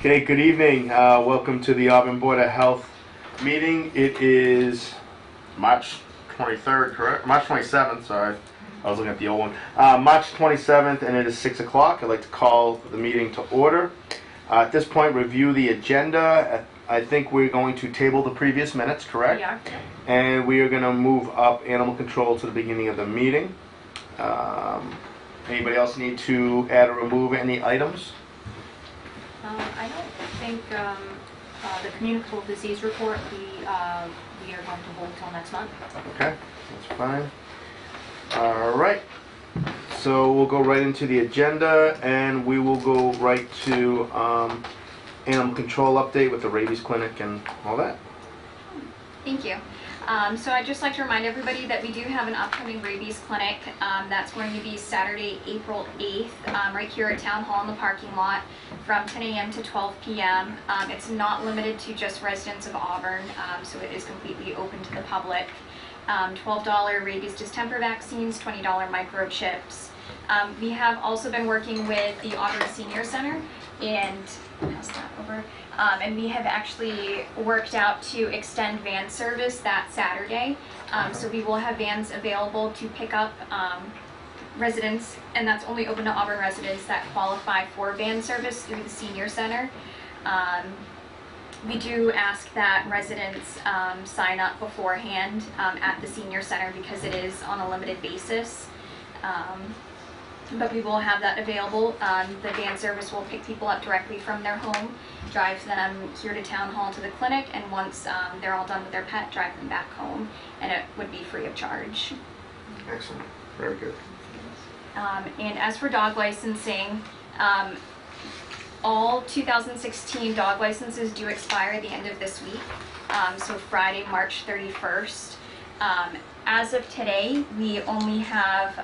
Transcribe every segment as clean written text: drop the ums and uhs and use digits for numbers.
Okay, good evening. Welcome to the Auburn Board of Health meeting. It is March 23rd, correct? March 27th, sorry. I was looking at the old one. March 27th, and it is 6 o'clock. I'd like to call the meeting to order. At this point, review the agenda. I think we're going to table the previous minutes, correct? We are. And we are going to move up animal control to the beginning of the meeting. Anybody else need to add or remove any items? I don't think the communicable disease report we are going to hold until next month. Okay, that's fine. All right. So we'll go right into the agenda, and we will go right to animal control update with the rabies clinic and all that. Thank you. So I'd just like to remind everybody that we do have an upcoming rabies clinic. That's going to be Saturday, April 8th, right here at Town Hall in the parking lot from 10 a.m. to 12 p.m. It's not limited to just residents of Auburn, so it is completely open to the public. $12 rabies distemper vaccines, $20 microchips. We have also been working with the Auburn Senior Center, and pass that over. And we have actually worked out to extend van service that Saturday. So we will have vans available to pick up residents, and that's only open to Auburn residents that qualify for van service through the Senior Center. We do ask that residents sign up beforehand at the Senior Center because it is on a limited basis. But we will have that available. The van service will pick people up directly from their home, drive them here to Town Hall to the clinic, and once they're all done with their pet, drive them back home, and it would be free of charge. Excellent. Very good. And as for dog licensing, all 2016 dog licenses do expire at the end of this week, so Friday, March 31st. As of today, we only have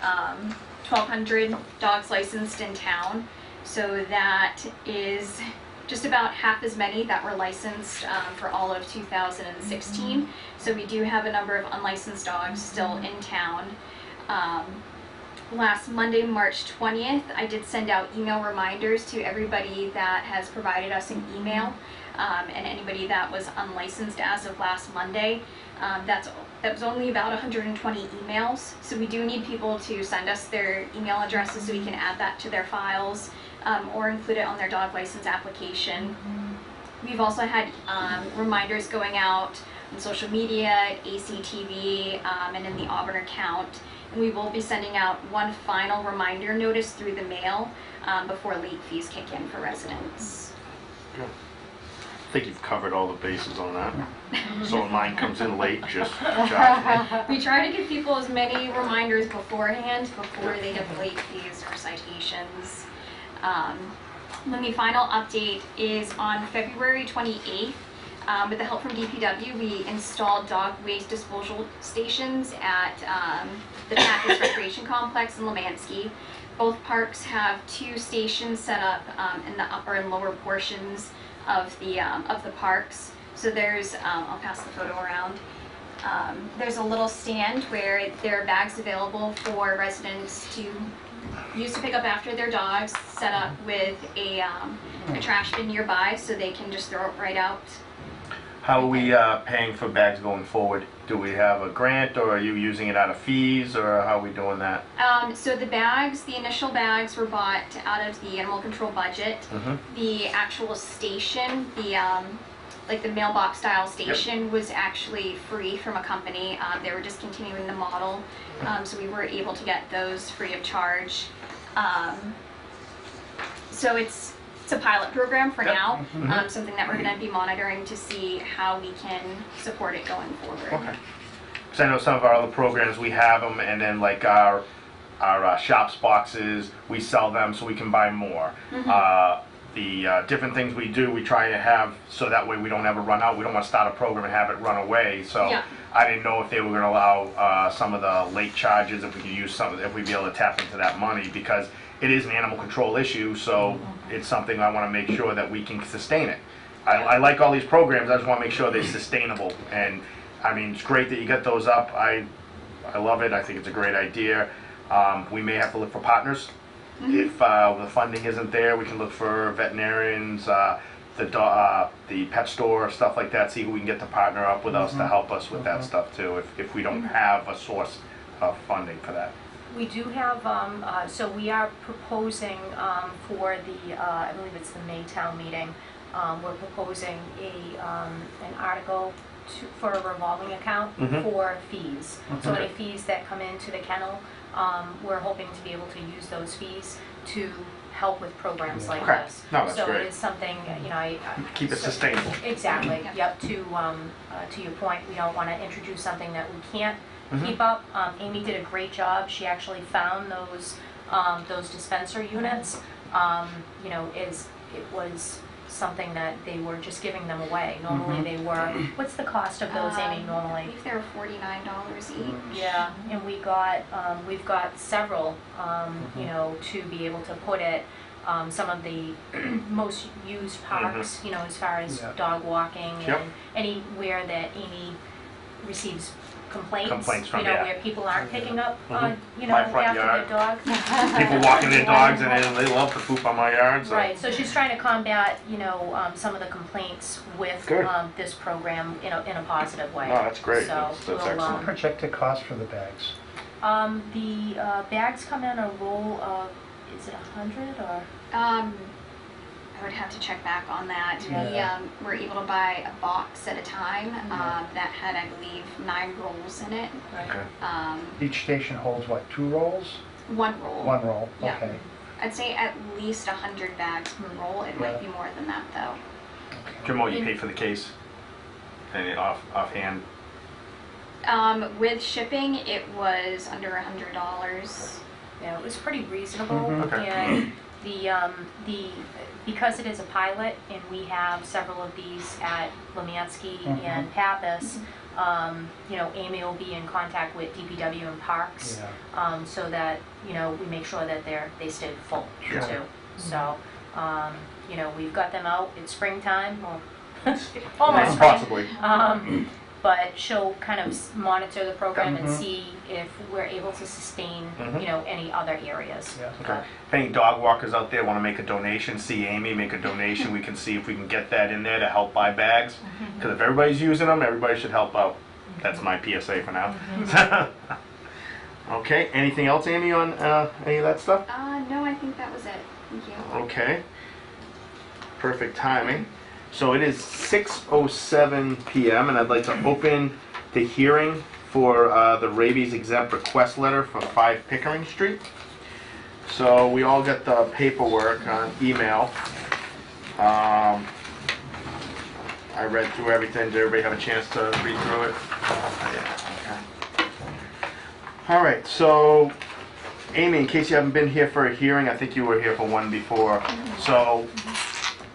1,200 dogs licensed in town, so that is just about half as many that were licensed for all of 2016. So we do have a number of unlicensed dogs still in town. Last Monday, March 20th, I did send out email reminders to everybody that has provided us an email, and anybody that was unlicensed as of last Monday. That was only about 120 emails, so we do need people to send us their email addresses so we can add that to their files or include it on their dog license application. We've also had reminders going out on social media, at ACTV, and in the Auburn account. And we will be sending out one final reminder notice through the mail before late fees kick in for residents. Good. I think you've covered all the bases on that. So when mine comes in late, just charge me. We try to give people as many reminders beforehand before they get the late fees or citations. Then the final update is on February 28th. With the help from DPW, we installed dog waste disposal stations at the Packers Recreation Complex in Lemansky. Both parks have 2 stations set up in the upper and lower portions of the parks. So there's, I'll pass the photo around. There's a little stand where there are bags available for residents to use to pick up after their dogs, set up with a trash bin nearby so they can just throw it right out. How are we paying for bags going forward? Do we have a grant, or are you using it out of fees, or how are we doing that? So the bags, the initial bags were bought out of the animal control budget. The actual station, like the mailbox style station, was actually free from a company. They were discontinuing the model, so we were able to get those free of charge. So it's a pilot program for now, something that we're going to be monitoring to see how we can support it going forward. Okay. Because I know some of our other programs, we have them, and then like our shops boxes, we sell them so we can buy more. The different things we do, we try to have so that way we don't ever run out. We don't want to start a program and have it run away. So yeah. I didn't know if they were going to allow some of the late charges, if we could use some, if we'd be able to tap into that money, because it is an animal control issue, so it's something I want to make sure that we can sustain it. I like all these programs, I just want to make sure they're sustainable. And I mean, it's great that you get those up. I love it, I think it's a great idea. We may have to look for partners. If the funding isn't there, we can look for veterinarians, the pet store, stuff like that, see who we can get to partner up with us to help us with that stuff too, if we don't have a source of funding for that. We do have, so we are proposing for the, I believe it's the May town meeting, we're proposing an article for a revolving account for fees. So any fees that come into the kennel, we're hoping to be able to use those fees to help with programs like Okay. this. No, that's so great. it is something, you know, Keep it so- sustainable. Exactly, yep, to your point, we don't want to introduce something that we can't keep up. Amy did a great job, she actually found those dispenser units. You know, it was something that they were just giving them away. Normally they were, what's the cost of those, Amy, I normally? believe they were $49 each. Yeah, and we've got several, you know, to be able to put at some of the most used parks, you know, as far as dog walking Yep. and anywhere that Amy receives complaints, From, you know, yeah. where people aren't picking up, you know, My front after yard. their dog. People walking their dogs and they love to poop on my yard, so. Right, so she's trying to combat, you know, some of the complaints with Good. this program in a positive way. No, that's great. So That's we'll, excellent. Projected cost for the bags? The bags come in a roll of, is it 100 or? I would have to check back on that. Yeah. We were able to buy a box at a time that had, I believe, 9 rolls in it. Okay. Each station holds what, 2 rolls? 1 roll. 1 roll, Yeah. okay. I'd say at least 100 bags per roll. It might be more than that though. Jim, what you paid for the case? Any offhand? With shipping, it was under $100. Yeah, it was pretty reasonable. Okay. And because it is a pilot and we have several of these at Lemansky and Pappas, you know, Amy will be in contact with DPW and Parks, so that, you know, we make sure that they stay full Sure. too. So, you know, we've got them out, it's springtime, well, almost spring. Possibly. But she'll kind of monitor the program and see if we're able to sustain, you know, any other areas. Yeah. Okay. If any dog walkers out there want to make a donation, see Amy, make a donation, we can see if we can get that in there to help buy bags. Because if everybody's using them, everybody should help out. That's my PSA for now. Okay, anything else, Amy, on any of that stuff? No, I think that was it. Thank you. Okay. Perfect timing. So it is 6:07 p.m. and I'd like to open the hearing for the rabies exempt request letter for 5 Pickering Street. So we all got the paperwork on email. I read through everything. Did everybody have a chance to read through it? Yeah. Okay. All right. So, Amy, in case you haven't been here for a hearing, I think you were here for one before. So,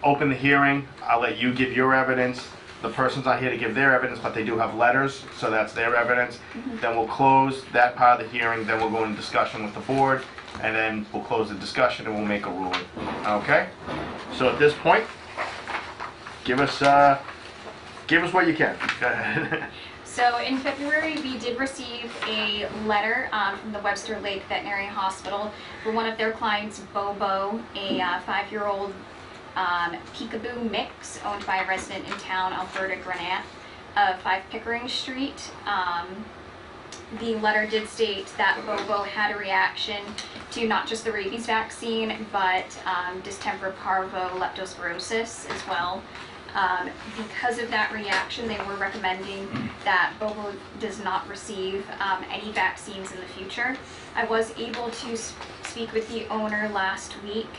open the hearing. I'll let you give your evidence. The person's not here to give their evidence, but they do have letters, so that's their evidence. Then we'll close that part of the hearing, then we'll go into discussion with the board, and then we'll close the discussion and we'll make a ruling. Okay? So at this point, give us what you can. Go ahead. So in February, we did receive a letter from the Webster Lake Veterinary Hospital for one of their clients, Bobo, a 5-year-old peekaboo mix owned by a resident in town, Alberta Granat, of 5 Pickering Street. The letter did state that Bobo had a reaction to not just the rabies vaccine, but distemper parvo leptospirosis as well. Because of that reaction, they were recommending that Bobo does not receive any vaccines in the future. I was able to speak with the owner last week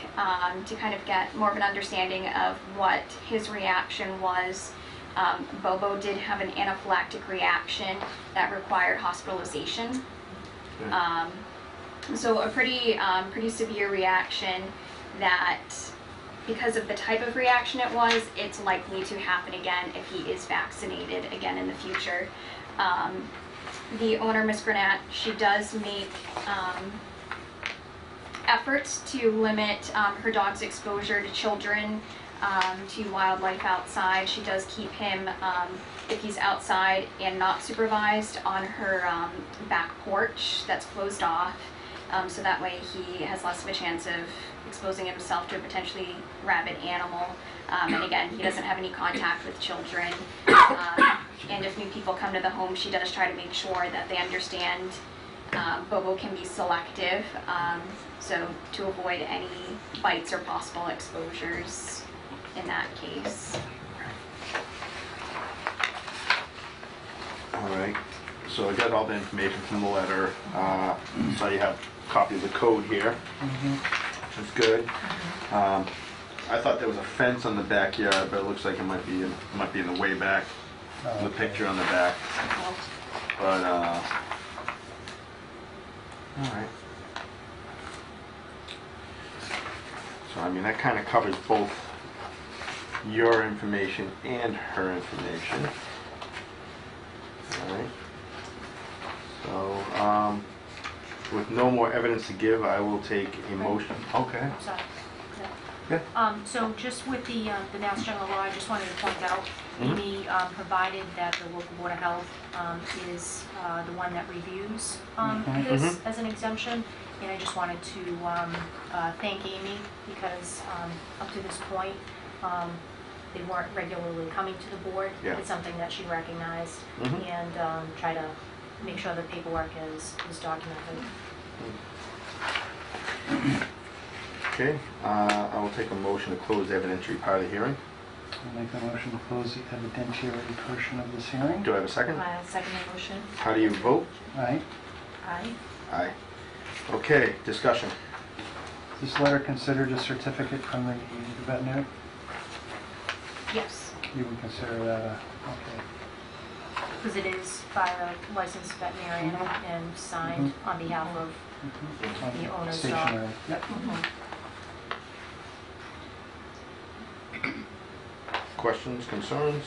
to kind of get more of an understanding of what his reaction was. Bobo did have an anaphylactic reaction that required hospitalization. So a pretty severe reaction that, because of the type of reaction it was, it's likely to happen again if he is vaccinated again in the future. The owner, Ms. Granat, she does make efforts to limit her dog's exposure to children, to wildlife outside. She does keep him, if he's outside and not supervised, on her back porch that's closed off. so that way he has less of a chance of exposing himself to a potentially rabid animal. And again, he doesn't have any contact with children. And if new people come to the home, she does try to make sure that they understand Bobo can be selective, so to avoid any bites or possible exposures in that case. All right, so I got all the information from the letter. So you have a copy of the code here. That's good. I thought there was a fence on the backyard, but it looks like it might be in the way back. Oh, The picture on the back. But all right. So I mean that kind of covers both your information and her information. All right. So with no more evidence to give, I will take a motion. Okay. Sorry. Yeah. So just with the Mass General Law, I just wanted to point out, Amy provided that the local Board of Health is the one that reviews this as an exemption. And I just wanted to thank Amy because up to this point, they weren't regularly coming to the board. Yeah. It's something that she recognized and try to make sure the paperwork is documented. Okay. I will take a motion to close the evidentiary part of the hearing. I'll make a motion to close the evidentiary portion of this hearing. Do I have a second? Second motion. How do you vote? Aye. Aye. Aye. Okay, discussion. Is this letter considered a certificate from the veterinary? Yes, You would consider that a, okay. because it is by a licensed veterinarian and signed on behalf of the owner's dog. Stationary. Yep. Questions, concerns?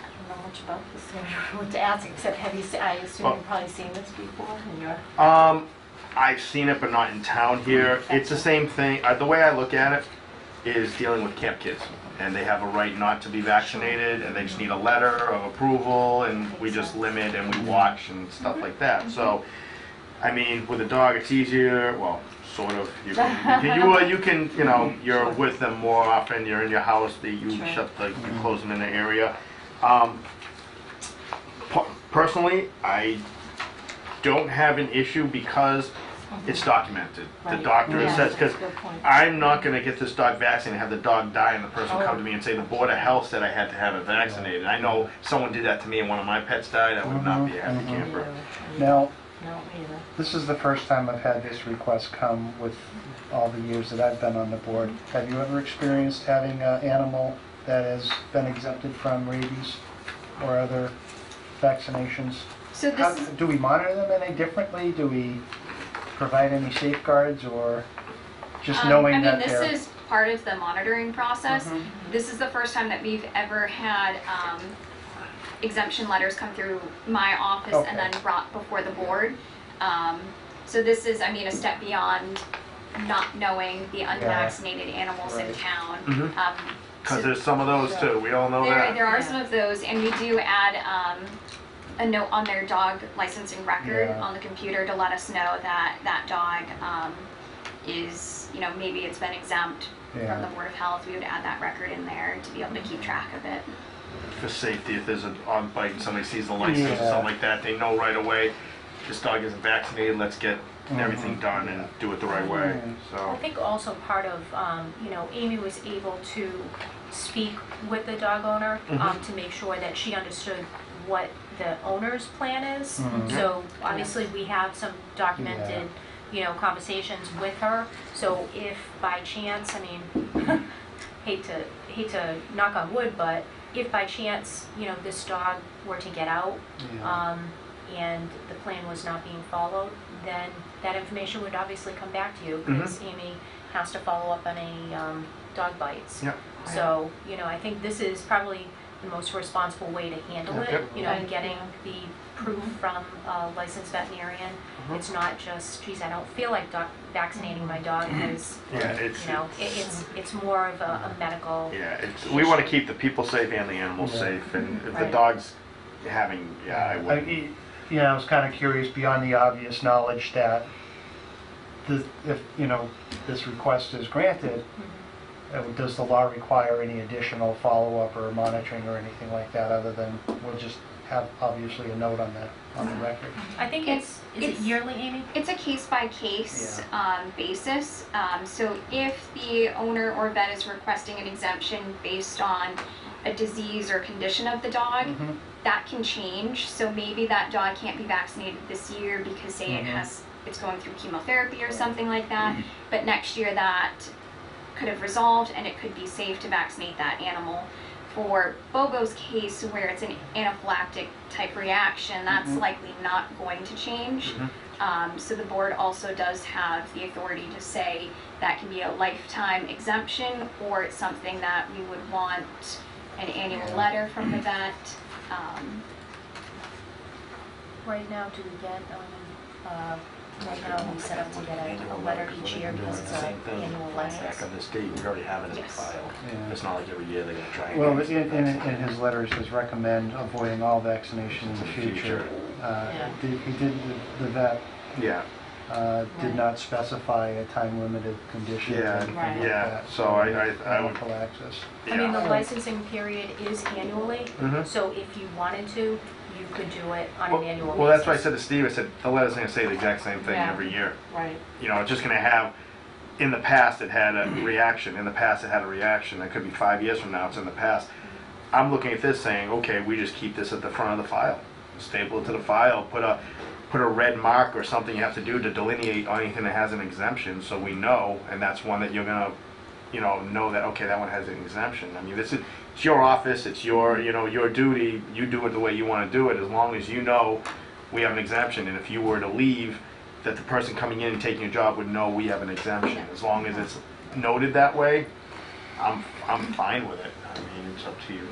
I don't know much about this, I don't know what to ask, except have you, I assume Well- you've probably seen this before in your... I've seen it, but not in town here. It's the same thing. The way I look at it is dealing with camp kids. And they have a right not to be vaccinated, and they just need a letter of approval, and we just limit and we watch and stuff like that. So, I mean, with a dog, it's easier, well, sort of. You can, you know, you're with them more often, you're in your house, you close them in the area. Personally, I don't have an issue because it's documented. The Right. doctor Yeah, says, that's because a good point. I'm not going to get this dog vaccinated and have the dog die and the person come to me and say the Board of Health said I had to have it vaccinated. I know someone did that to me and one of my pets died, I would not be a happy camper. Now, No, either. this is the first time I've had this request come with all the years that I've been on the board. Have you ever experienced having an animal that has been exempted from rabies or other vaccinations? So How, this is, do we monitor them any differently? Do we provide any safeguards, or just knowing that this they're... is part of the monitoring process. Mhm. This is the first time that we've ever had exemption letters come through my office and Okay. then brought before the board. So this is, I mean, a step beyond not knowing the unvaccinated animals in Right. town. Mhm. Because So there's some of those too, we all know that. there are Yeah. some of those, and we do add a note on their dog licensing record Yeah. on the computer to let us know that that dog is, you know, maybe it's been exempt Yeah. from the Board of Health. We would add that record in there to be able to keep track of it. For safety, if there's a dog bite and somebody sees the license or Yeah. something like that, they know right away, this dog isn't vaccinated, let's get everything Mhm. done and do it the right way, I so. think also part of, you know, Amy was able to speak with the dog owner to make sure that she understood what the owner's plan is. Mhm. So obviously we have some documented, you know, conversations with her. So if by chance, I mean, hate to knock on wood, but if by chance, you know, this dog were to get out, Yeah. and the plan was not being followed, then that information would obviously come back to you, because Amy has to follow up on any dog bites. Yep. So, you know, I think this is probably the most responsible way to handle it, Yep. you know, Right. getting the proof from a licensed veterinarian. It's not just, geez, I don't feel like vaccinating my dog because, Yeah, it's, you know, it's more of a medical. yeah, we want to keep the people safe and the animals Yeah. safe, and if the Right. dog's having, yeah, I would. Yeah, I was kind of curious, beyond the obvious knowledge that if, this request is granted, does the law require any additional follow-up or monitoring or anything like that, other than we'll just have, obviously, a note on the record? I think is it yearly, Amy? It's a case-by-case basis. So if the owner or vet is requesting an exemption based on a disease or condition of the dog, that can change. So maybe that dog can't be vaccinated this year because, say, it's going through chemotherapy or something like that. But next year that could have resolved and it could be safe to vaccinate that animal. For Bobo's case, where it's an anaphylactic type reaction, that's likely not going to change. So the board also does have the authority to say that can be a lifetime exemption, or it's something that we would want an annual letter from the vet. Right now, do we get, right now, we set up to get a letter each year because it's an annual Back license. on this date, we already have it in the Yes. file. Yeah. It's not like every year they're gonna try and. Well, in his letter, it says recommend avoiding all vaccination in the future. The vet Yeah, did not specify a time-limited condition or Yeah, anything like yeah, that. so I would, Anaphylaxis. I mean, the yeah. licensing period is annually, so if you wanted to, you could do it on an annual basis. Well, that's what I said to Steve, I said, the letter's gonna say the exact same thing Yeah. every year. Right. It's just gonna have, in the past, it had a reaction, it could be 5 years from now, it's in the past. I'm looking at this saying, okay, we just keep this at the front of the file, staple it to the file, put a red mark or something you have to do to delineate anything that has an exemption, so we know, and that's one that you're gonna, know that, okay, that one has an exemption. I mean, it's your office, it's your duty, you do it the way you wanna do it, as long as you know we have an exemption, and if you were to leave, that the person coming in and taking your job would know we have an exemption. As long as it's noted that way, I'm fine with it. I mean, it's up to you.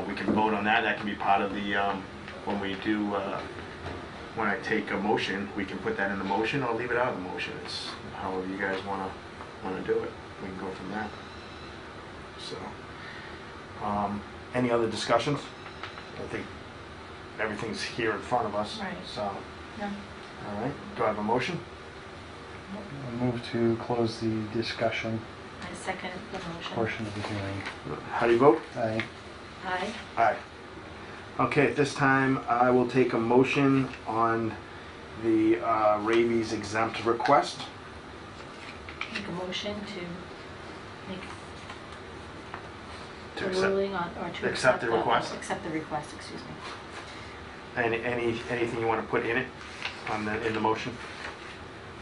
We can vote on that, that can be part of the, when we do, when I take a motion, we can put that in the motion or leave it out of the motion. It's however you guys wanna do it. We can go from there. So, any other discussions? I think everything's here in front of us. Right. So, Yeah. all right, do I have a motion? I move to close the discussion I second the motion. portion of the hearing. How do you vote? Aye. Aye. Aye. Okay, at this time, I will take a motion on the rabies exempt request. Make a motion to make To a accept. ruling on, or to accept the request? Accept the request, excuse me. Anything you want to put in it, in the motion?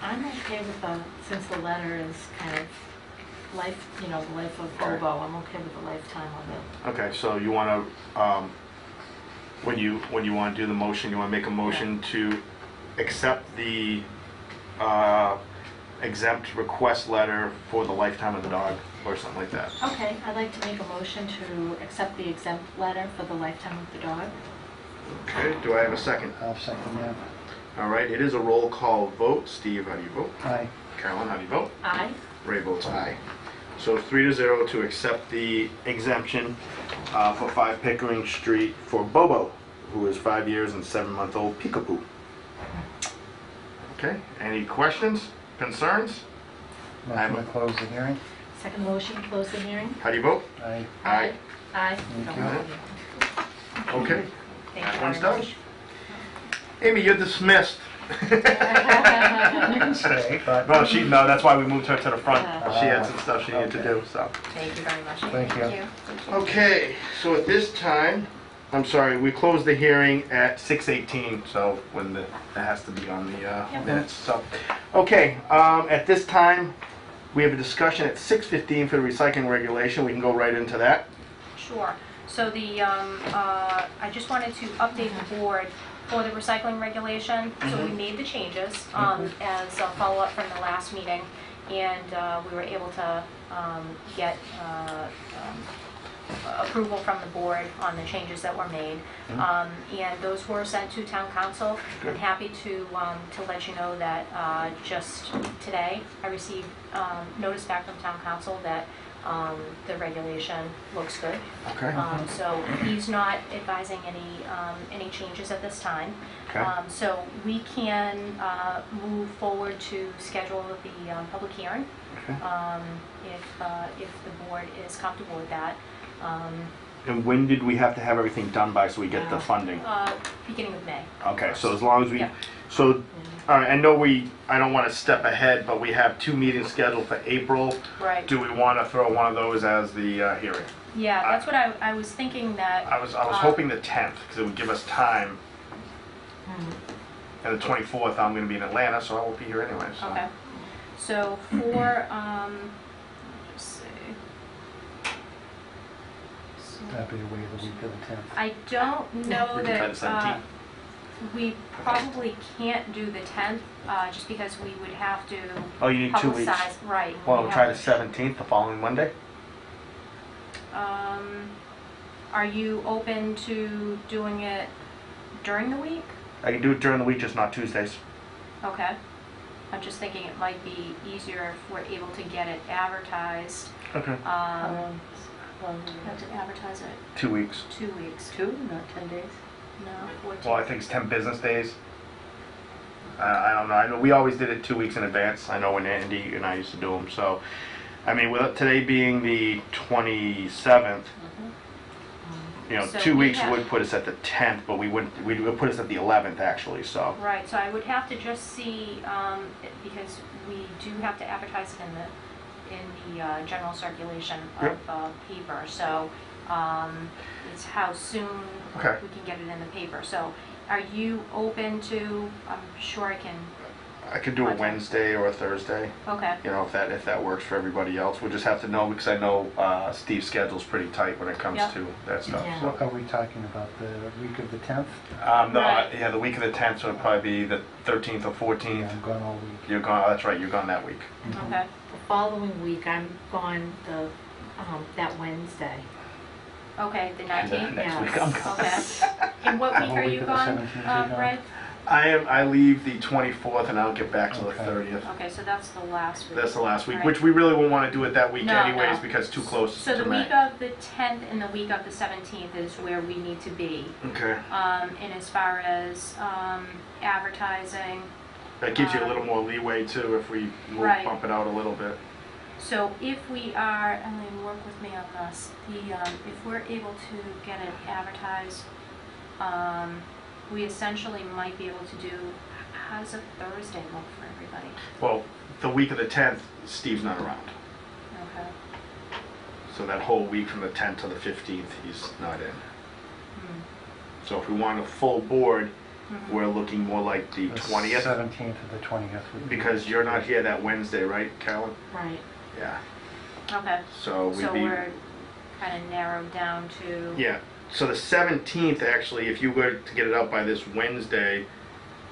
I'm okay with since the letter is kind of life, the life of Okay. Bobo, I'm okay with the lifetime of it. Okay, so you want to, when you want to do the motion, you want to make a motion to accept the exempt request letter for the lifetime of the dog, or something like that. Okay, I'd like to make a motion to accept the exempt letter for the lifetime of the dog. Okay, do I have a second? I'll second that. All right, it is a roll call vote. Steve, how do you vote? Aye. Carolyn, how do you vote? Aye. Ray votes aye. So 3-0 to accept the exemption for 5 Pickering Street for Bobo, who is 5 years and 7-month-old Peekaboo. Okay, any questions, concerns? Motion to close the hearing. Second motion, close the hearing. How do you vote? Aye. Aye. Aye. Thank No, you. Okay, Thank that you one's very done. much. Amy, you're dismissed. You can stay, but No, no, that's why we moved her to the front. Yeah. She had some stuff she needed to do, so. Thank you very much. thank you. Thank you. Okay, so at this time, I'm sorry, we closed the hearing at 6:18, so when it has to be on the minutes, so. Okay, at this time, we have a discussion at 6:15 for the recycling regulation. We can go right into that. Sure. So I just wanted to update the board for the recycling regulation. So we made the changes as a follow-up from the last meeting, and we were able to get approval from the board on the changes that were made. And those were sent to town council. I'm happy to let you know that just today, I received notice back from town council that The regulation looks good. Okay. So he's not advising any changes at this time. Okay. So we can move forward to schedule the public hearing, Okay. if the board is comfortable with that. And when did we have to have everything done by so we get the funding? Beginning of May. Okay, so as long as we, Yeah. so, all right, I know I don't want to step ahead, but we have 2 meetings scheduled for April. Right. Do we want to throw one of those as the hearing? Yeah, that's what I was thinking that. I was hoping the 10th, because it would give us time. And the 24th, I'm going to be in Atlanta, so I won't be here anyway, so. Okay. So for, let's see. So That'd be away the week of the 10th. I don't know We can try the that, 17th. we probably can't do the 10th, just because we would have to Oh, you need 2 weeks. publicize, right. Well, we we'll try the have- 17th, the following Monday? Are you open to doing it during the week? I can do it during the week, just not Tuesdays. Okay. I'm just thinking it might be easier if we're able to get it advertised. Okay. Well, Have to advertise it 2 weeks. 2 weeks. 2, not 10 days. No, 14. Well, I think it's 10 business days. I don't know. I know we always did it 2 weeks in advance. I know when Andy and I used to do them. So, I mean, with today being the 27th, you know, So 2 we weeks have- would put us at the 10th, but we would put us at the 11th actually. So, Right, so I would have to just see, because we do have to advertise it in the general circulation Yep. of paper, so it's how soon Okay. we can get it in the paper. So are you open to, I'm sure I can, I could do a Okay. Wednesday or a Thursday. okay, You know, if that works for everybody else. We'll just have to know because I know Steve's schedule's pretty tight when it comes Yep. to that stuff. Yeah. So. What are we talking about, the week of the 10th? Right. Yeah, the week of the 10th, so it'd probably be the 13th or Yeah, 14th. I'm gone all week. You're gone, that's right, you're gone that week. okay. The following week, I'm gone that Wednesday. Okay, the 19th? Next Yeah. week I'm gone. Okay. And what The week whole are week you of the gone, 17th you're gone? Fred? I leave the 24th and I'll get back to the Okay. 30th. Okay, so that's the last week. That's the last week, Right. which we really won't want to do it that week No, anyways no. because it's too close So to the May. week of the 10th and the week of the 17th is where we need to be. Okay, And as far as advertising, that gives you a little more leeway too if we will Right. bump it out a little bit. so if we are, Elaine, work with me on this, if we're able to get it advertised, we essentially might be able to do, how does a Thursday look for everybody? Well, the week of the 10th, Steve's not around. Okay. So that whole week from the 10th to the 15th, he's not in. So if we want a full board, we're looking more like the 20th, 17th to the 20th would be. because you're not here that Wednesday, right, Carolyn? Right. Yeah. Okay, So we'd so be, we're kind of narrowed down to. yeah. So the 17th, actually, if you were to get it out by this Wednesday,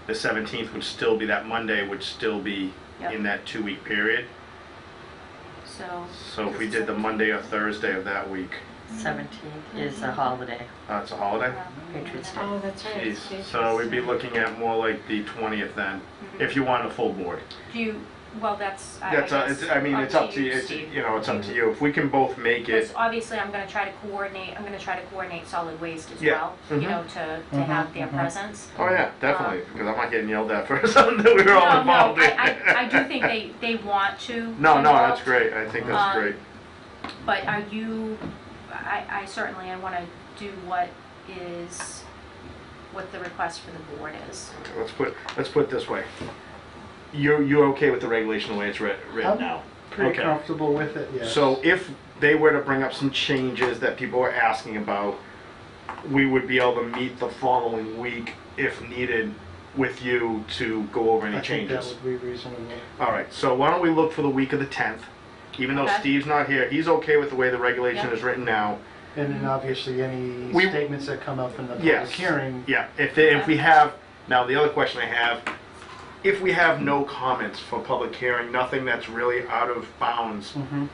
the 17th would still be, that Monday would still be Yep. in that 2-week period. So. So if we did the Monday or Thursday of that week, 17th is a holiday, it's a holiday? Patriots Day. Oh, that's right. it's Jeez. So we'd be looking at more like the 20th then, if you want a full board. Do you, well, that's, I That's, guess, I mean, it's up to you, it's, Steve. you know, it's up to you. If we can both make Because it, obviously I'm gonna try to coordinate solid waste as Yeah. well, you Mhm. know, to have their presence. oh yeah, definitely, because I'm not getting yelled at for something that we were all No, involved in. I do think they want to. No, no, involve, that's great, I think that's Um, great. But are you, I certainly, I wanna do what the request for the board is. Let's put it this way. You're okay with the regulation the way it's written I'm now? Pretty Okay. comfortable with it, yes. So if they were to bring up some changes that people were asking about, we would be able to meet the following week if needed with you to go over any I think that changes. would be reasonable. All right, so why don't we look for the week of the 10th? Even though Okay. Steve's not here, he's okay with the way the regulation Yeah. is written now. And then obviously any We- statements that come up in the public Yes. hearing, Yeah, if we have, now the other question I have, if we have no comments for public hearing, nothing that's really out of bounds, Mhm.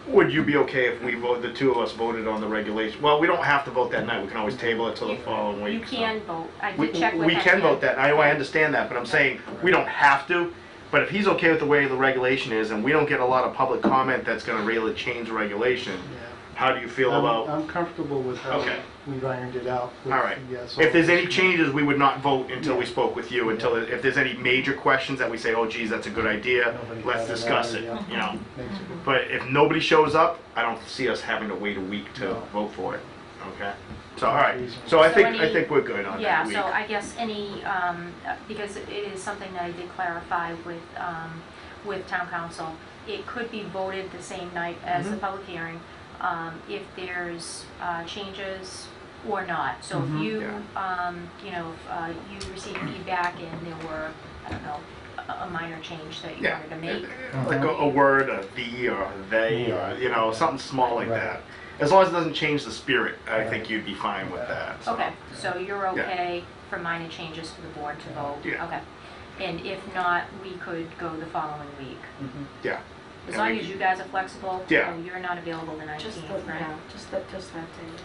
would you be okay if we vote, the two of us voted on the regulation? Well, we don't have to vote that night, we can always table it till the following week. You so. can vote, I We did check with we can him. vote that, I understand that, but I'm saying, we don't have to, But if he's okay with the way the regulation is, and we don't get a lot of public comment that's gonna really change the regulation, Yeah. how do you feel about? I'm comfortable with how Okay. we've ironed it out. with All right. the, If there's any changes, we would not vote until we spoke with you, until, if there's any major questions that we say, oh geez, that's a good idea, Nobody let's had it discuss out, it, yeah. you know? Makes it- But if nobody shows up, I don't see us having to wait a week to No. vote for it, okay? So, all right, so I So think, any- we're good on Yeah, that week. so I guess any, because it is something that I did clarify with town council, it could be voted the same night as the public hearing, if there's changes or not. So if you, you know, if you received feedback and there were, I don't know, a minor change that you Yeah, wanted to make. like a word, a the, or they, or, you know, something small like Right. that. As long as it doesn't change the spirit, I think you'd be fine with that, so. Okay, so you're okay for minor changes for the board to vote? Yeah. Okay. And if not, we could go the following week. Mhm. Yeah. As And long we as can- you guys are flexible. Yeah. So you're not available the 19th, Just right? just that day.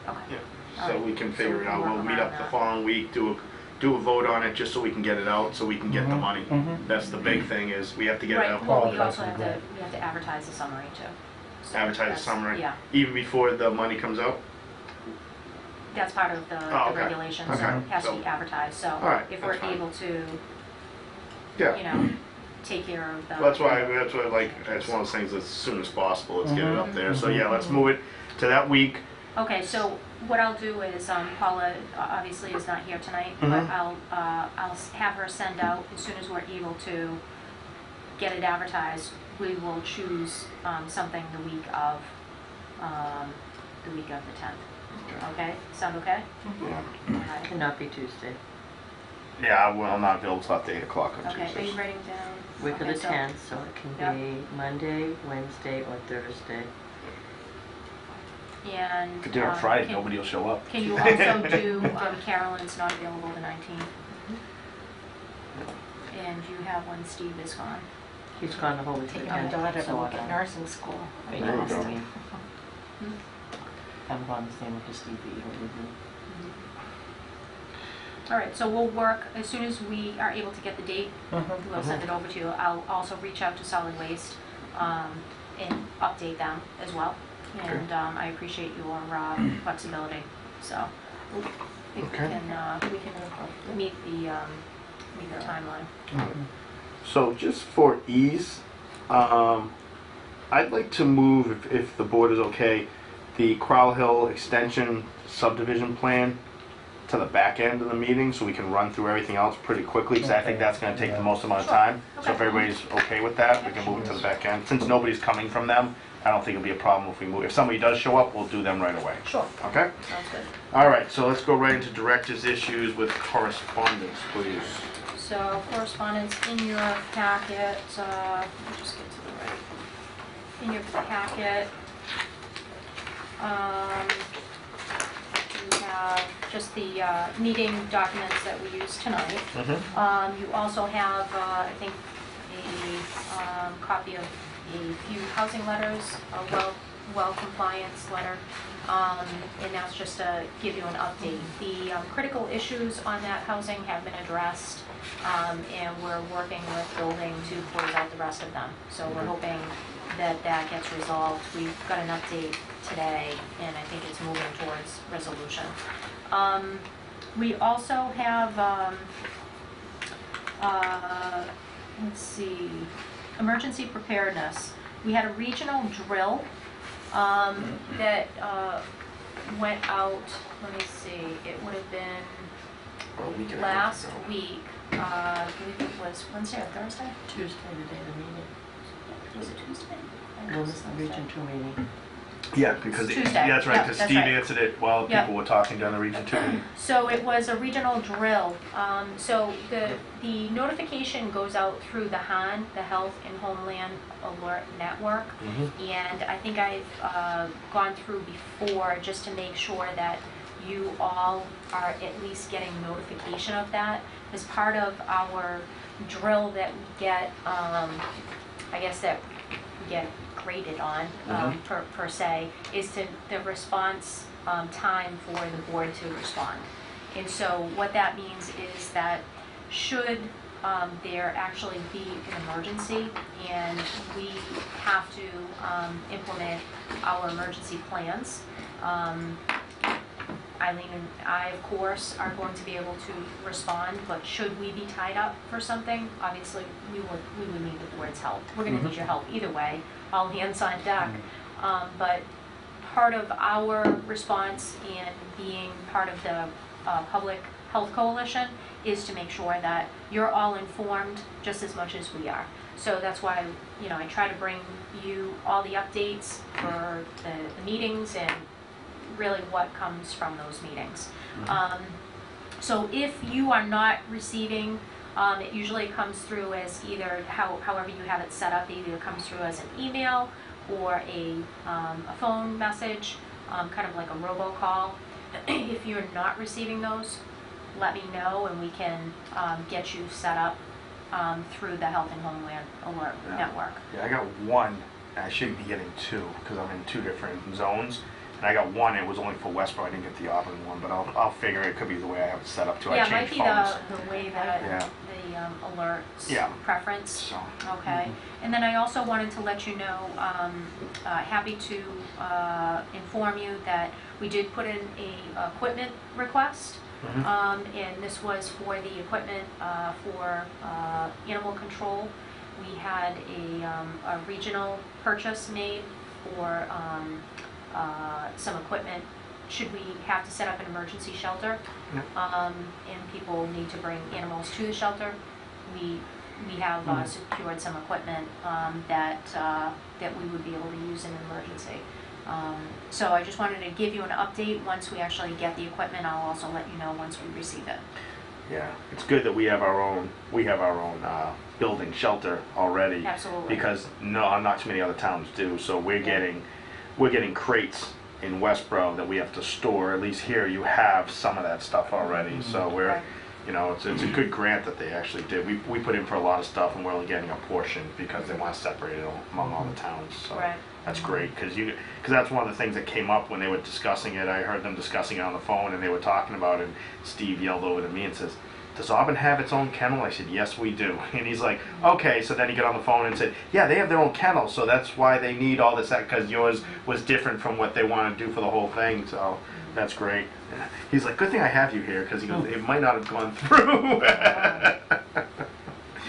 Okay. Yeah, All so right. we can So figure we it can out, work we'll meet around up the that. following week, do a vote on it, just so we can get it out, so we can get the Mhm. money. Mhm. That's the big thing, is we have to get it Right, out, well, we Qualifies also for have the to, grant. we have to advertise the summary too. So advertise the that's- summary, Yeah, even before the money comes out? that's part of the Oh, okay. regulations, Okay. it has to So- be advertised, so All right, if we're that's fine. able to, Yeah. you know, take care of the. Well, that's why, like, it's one of those things, as soon as possible, let's get it up there, so yeah, let's move it to that week. Okay, so what I'll do is, Paula obviously is not here tonight, but Mhm. I'll have her send out, as soon as we're able to get it advertised, we will choose, something the week of the 10th. Okay, sound okay? Yeah. All right. Cannot be Tuesday. Yeah, I will not available till after 8 o'clock on Okay, are you Tuesdays. writing down? Week of Okay, the so- 10th, so it can Yeah. be Monday, Wednesday, or Thursday. And. If you do it on Friday, nobody will show up. Can you also do, Carolyn's not available the 19th? And you have when Steve is gone. He's gone the whole week of the Taking my 10th. daughter to so look at nursing school. There you go. I'm gone the same week as Steve, but you don't leave me. All right, so we'll work, as soon as we are able to get the date, Mhm. we'll send it over to you. I'll also reach out to Solid Waste and update them as well. And I appreciate your flexibility, so I think Okay. we can meet the timeline. So just for ease, I'd like to move, if the board is okay, the Crowell Hill Extension subdivision plan to the back end of the meeting, so we can run through everything else pretty quickly, because I think that's gonna take the most amount of Sure. time. So if Okay. everybody's okay with that, we can move it to the back end. Since nobody's coming from them, I don't think it'll be a problem if we move. If somebody does show up, we'll do them right away. Sure. Okay? Sounds good. All right, so let's go right into director's issues with correspondence, please. So correspondence in your packet, let me just get to the right, in your packet, you have just the meeting documents that we used tonight. Mm-hmm. You also have, I think, a copy of a few housing letters, a well compliance letter, and that's just to give you an update. The critical issues on that housing have been addressed, and we're working with building to close out the rest of them. So we're hoping that that gets resolved. We've got an update today, and I think it's moving towards resolution. We also have, let's see, emergency preparedness. We had a regional drill that went out, let me see, it would have been last week, I believe it was Wednesday or Thursday? Tuesday, the day of the meeting. Was it Tuesday? I think No, it was it's the Thursday. Region 2 meeting. Yeah, because, Tuesday. yeah, that's right, Yeah, because that's Steve right. answered it while Yeah. people were talking during the Region 2 meeting. So it was a regional drill. So the notification goes out through the HAN, the Health and Homeland Alert Network. And I think I've gone through before just to make sure that you all are at least getting notification of that. As part of our drill that we get, I guess that we get graded on per se, is to the response time for the board to respond. And so what that means is that should there actually be an emergency, and we have to implement our emergency plans. Eileen and I, of course, are going to be able to respond, but should we be tied up for something, obviously, we would need the board's help. We're gonna need your help either way, all hands on deck. But part of our response and being part of the Public Health Coalition is to make sure that you're all informed just as much as we are. So that's why, you know, I try to bring you all the updates for the meetings and really what comes from those meetings. So if you are not receiving, it usually comes through as either however you have it set up, it either comes through as an email or a phone message, kind of like a robocall. If you're not receiving those, let me know and we can get you set up through the Health and Homeland Alert Network. Yeah, I got one. I should be getting two because I'm in 2 different zones. And I got one. It was only for Westboro. I didn't get the Auburn one, but I'll figure it could be the way I have it set up too. Yeah, I it might changed be phones. the way that Yeah. the alerts Yeah. preference. So. Okay. And then I also wanted to let you know, happy to inform you that we did put in a equipment request. And this was for the equipment for animal control. We had a regional purchase made for some equipment should we have to set up an emergency shelter, and people need to bring animals to the shelter. We have secured some equipment that we would be able to use in an emergency. So I just wanted to give you an update. Once we actually get the equipment, I'll also let you know once we receive it. Yeah, it's good that we have our own building shelter already. Absolutely. Because not too many other towns do. So we're getting crates in Westboro that we have to store. At least here you have some of that stuff already. So we're, Right. you know, it's a good grant that they actually did. We put in for a lot of stuff and we're only getting a portion because they want to separate it among all the towns. So Right. that's great because that's one of the things that came up when they were discussing it. I heard them discussing it on the phone and they were talking about it. And Steve yelled over to me and says, "Does Auburn have its own kennel?" I said, "Yes, we do." And he's like, "Okay." So then he got on the phone and said, "Yeah, they have their own kennel, so that's why they need all this, because yours was different from what they want to do for the whole thing." So that's great. He's like, "Good thing I have you here," because he goes, "It might not have gone through."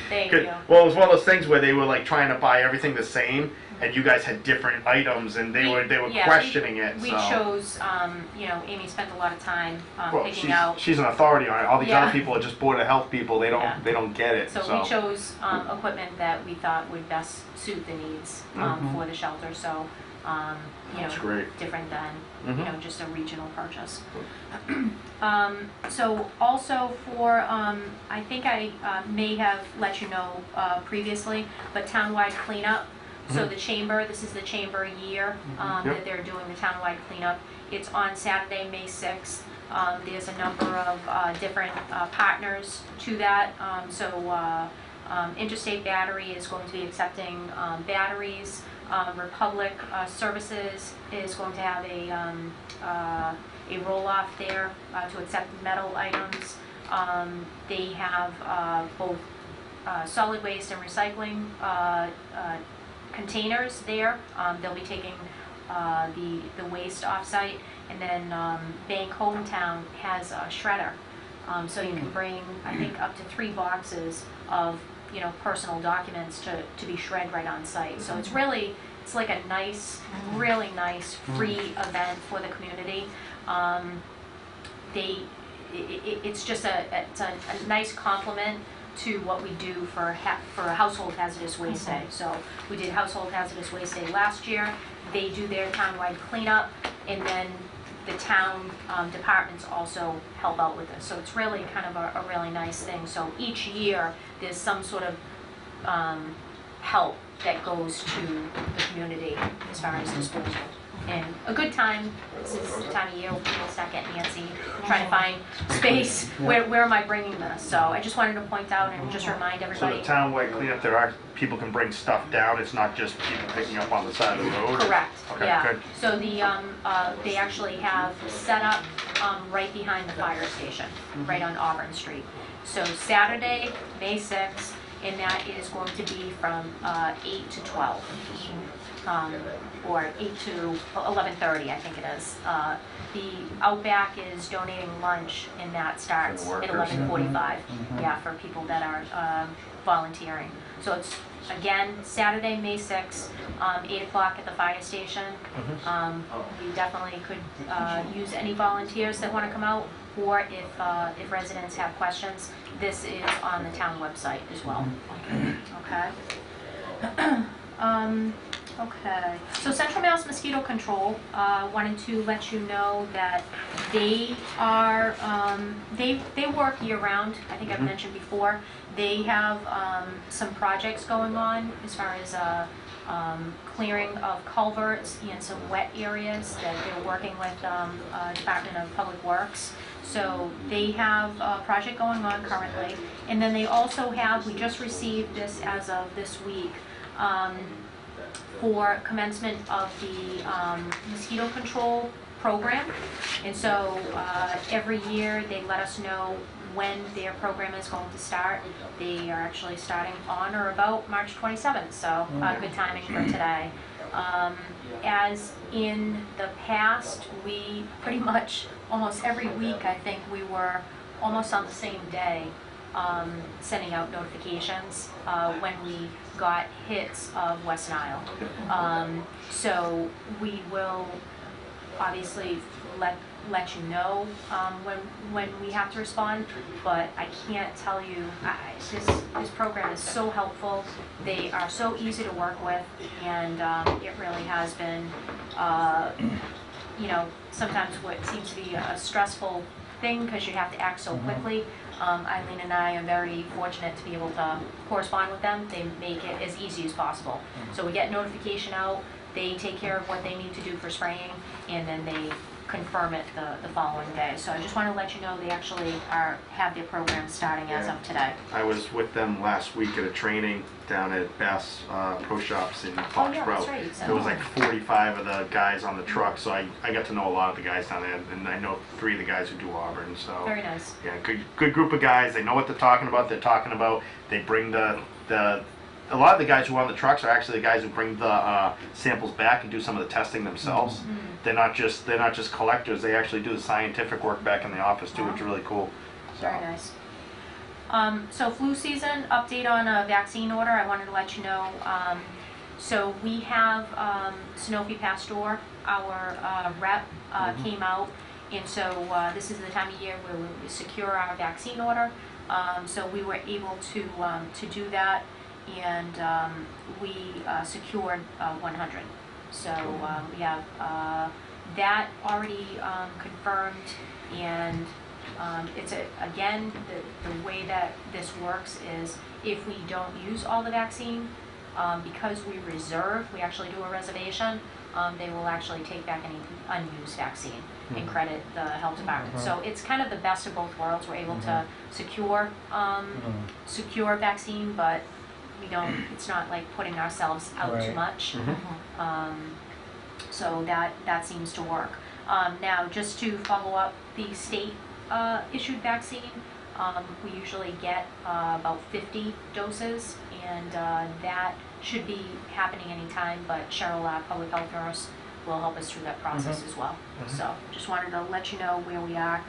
Thank Good. you. Well, it was one of those things where they were like trying to buy everything the same, and you guys had different items, and they were Yeah, questioning it. We so. chose, Amy spent a lot of time Well, picking out. she's an authority on it. All these Yeah. other people are just Board of Health people. They don't get it. So we chose equipment that we thought would best suit the needs for the shelter. So, That's great. different than just a regional purchase. So also for, I think I may have let you know previously, but townwide cleanup. So the chamber, this is the chamber year that they're doing the townwide cleanup. It's on Saturday, May 6th. There's a number of different partners to that. Interstate Battery is going to be accepting batteries. Republic Services is going to have a roll-off there to accept metal items. They have both solid waste and recycling containers there. They'll be taking the waste off-site, and then Bank Hometown has a shredder. So you can bring, I think, up to 3 boxes of personal documents to be shred right on site. So it's like a nice, really nice free event for the community. It's just a nice compliment to what we do for Household Hazardous Waste Day. So we did Household Hazardous Waste Day last year. They do their townwide cleanup, and then the town departments also help out with this. So it's really kind of a really nice thing. So each year there's some sort of help that goes to the community as far as disposal. And a good time, this is the time of year when people start getting antsy, trying to find space. Where am I bringing this? So I just wanted to point out and just remind So everybody. the townwide cleanup, people can bring stuff down. It's not just people picking up on the side of the road. Correct, Okay, yeah. good. So they actually have set up right behind the fire station, right on Auburn Street. So Saturday, May 6th, and that is going to be from 8 to 12. Or 8 to 11:30, I think it is. The Outback is donating lunch, and that starts For at the workers. 11:45. Yeah, for people that are volunteering. So it's, again, Saturday, May 6th, 8 o'clock at the fire station. We definitely could use any volunteers that want to come out, or if residents have questions, this is on the town website as well. Okay. Okay, so Central Mass Mosquito Control wanted to let you know that they are, they work year-round. I think I've mentioned before. They have some projects going on as far as clearing of culverts and some wet areas that they're working with Department of Public Works. So they have a project going on currently. And then they also have, we just received this as of this week, for commencement of the mosquito control program. And so every year they let us know when their program is going to start. They are actually starting on or about March 27th, so good timing for today. As in the past, we pretty much, almost every week, I think we were almost on the same day sending out notifications when we got hits of West Nile. So we will obviously let you know when we have to respond, but I can't tell you, this program is so helpful. They are so easy to work with, and it really has been, you know, sometimes what seems to be a stressful thing because you have to act so quickly. Eileen and I are very fortunate to be able to correspond with them. They make it as easy as possible. So we get notification out, they take care of what they need to do for spraying, and then they confirm it the following day. So I just want to let you know they actually have their program starting as of today. I was with them last week at a training down at Bass Pro Shops in Oh Fox yeah, Road. that's right. So, There was like 45 of the guys on the truck, so I got to know a lot of the guys down there, and I know 3 of the guys who do Auburn. So very nice. yeah, good group of guys. They know what they're talking about. They bring a lot of the guys who are on the trucks are actually the guys who bring the samples back and do some of the testing themselves. They're not just collectors. They actually do the scientific work back in the office too, which is really cool. So. Very nice. So flu season, update on a vaccine order, I wanted to let you know. So we have Sanofi Pasteur, our rep, came out, and so this is the time of year where we secure our vaccine order. So we were able to do that, and we secured 100. So we have that already confirmed, and it's again, the way that this works is if we don't use all the vaccine, because we reserve, we actually do a reservation, they will actually take back any unused vaccine and credit the health department. So it's kind of the best of both worlds. We're able to secure vaccine, but we don't, it's not like putting ourselves out too much. So that seems to work. Now, just to follow up, the state issued vaccine, we usually get about 50 doses, and that should be happening anytime, but Cheryl, our public health nurse, will help us through that process as well. So just wanted to let you know where we are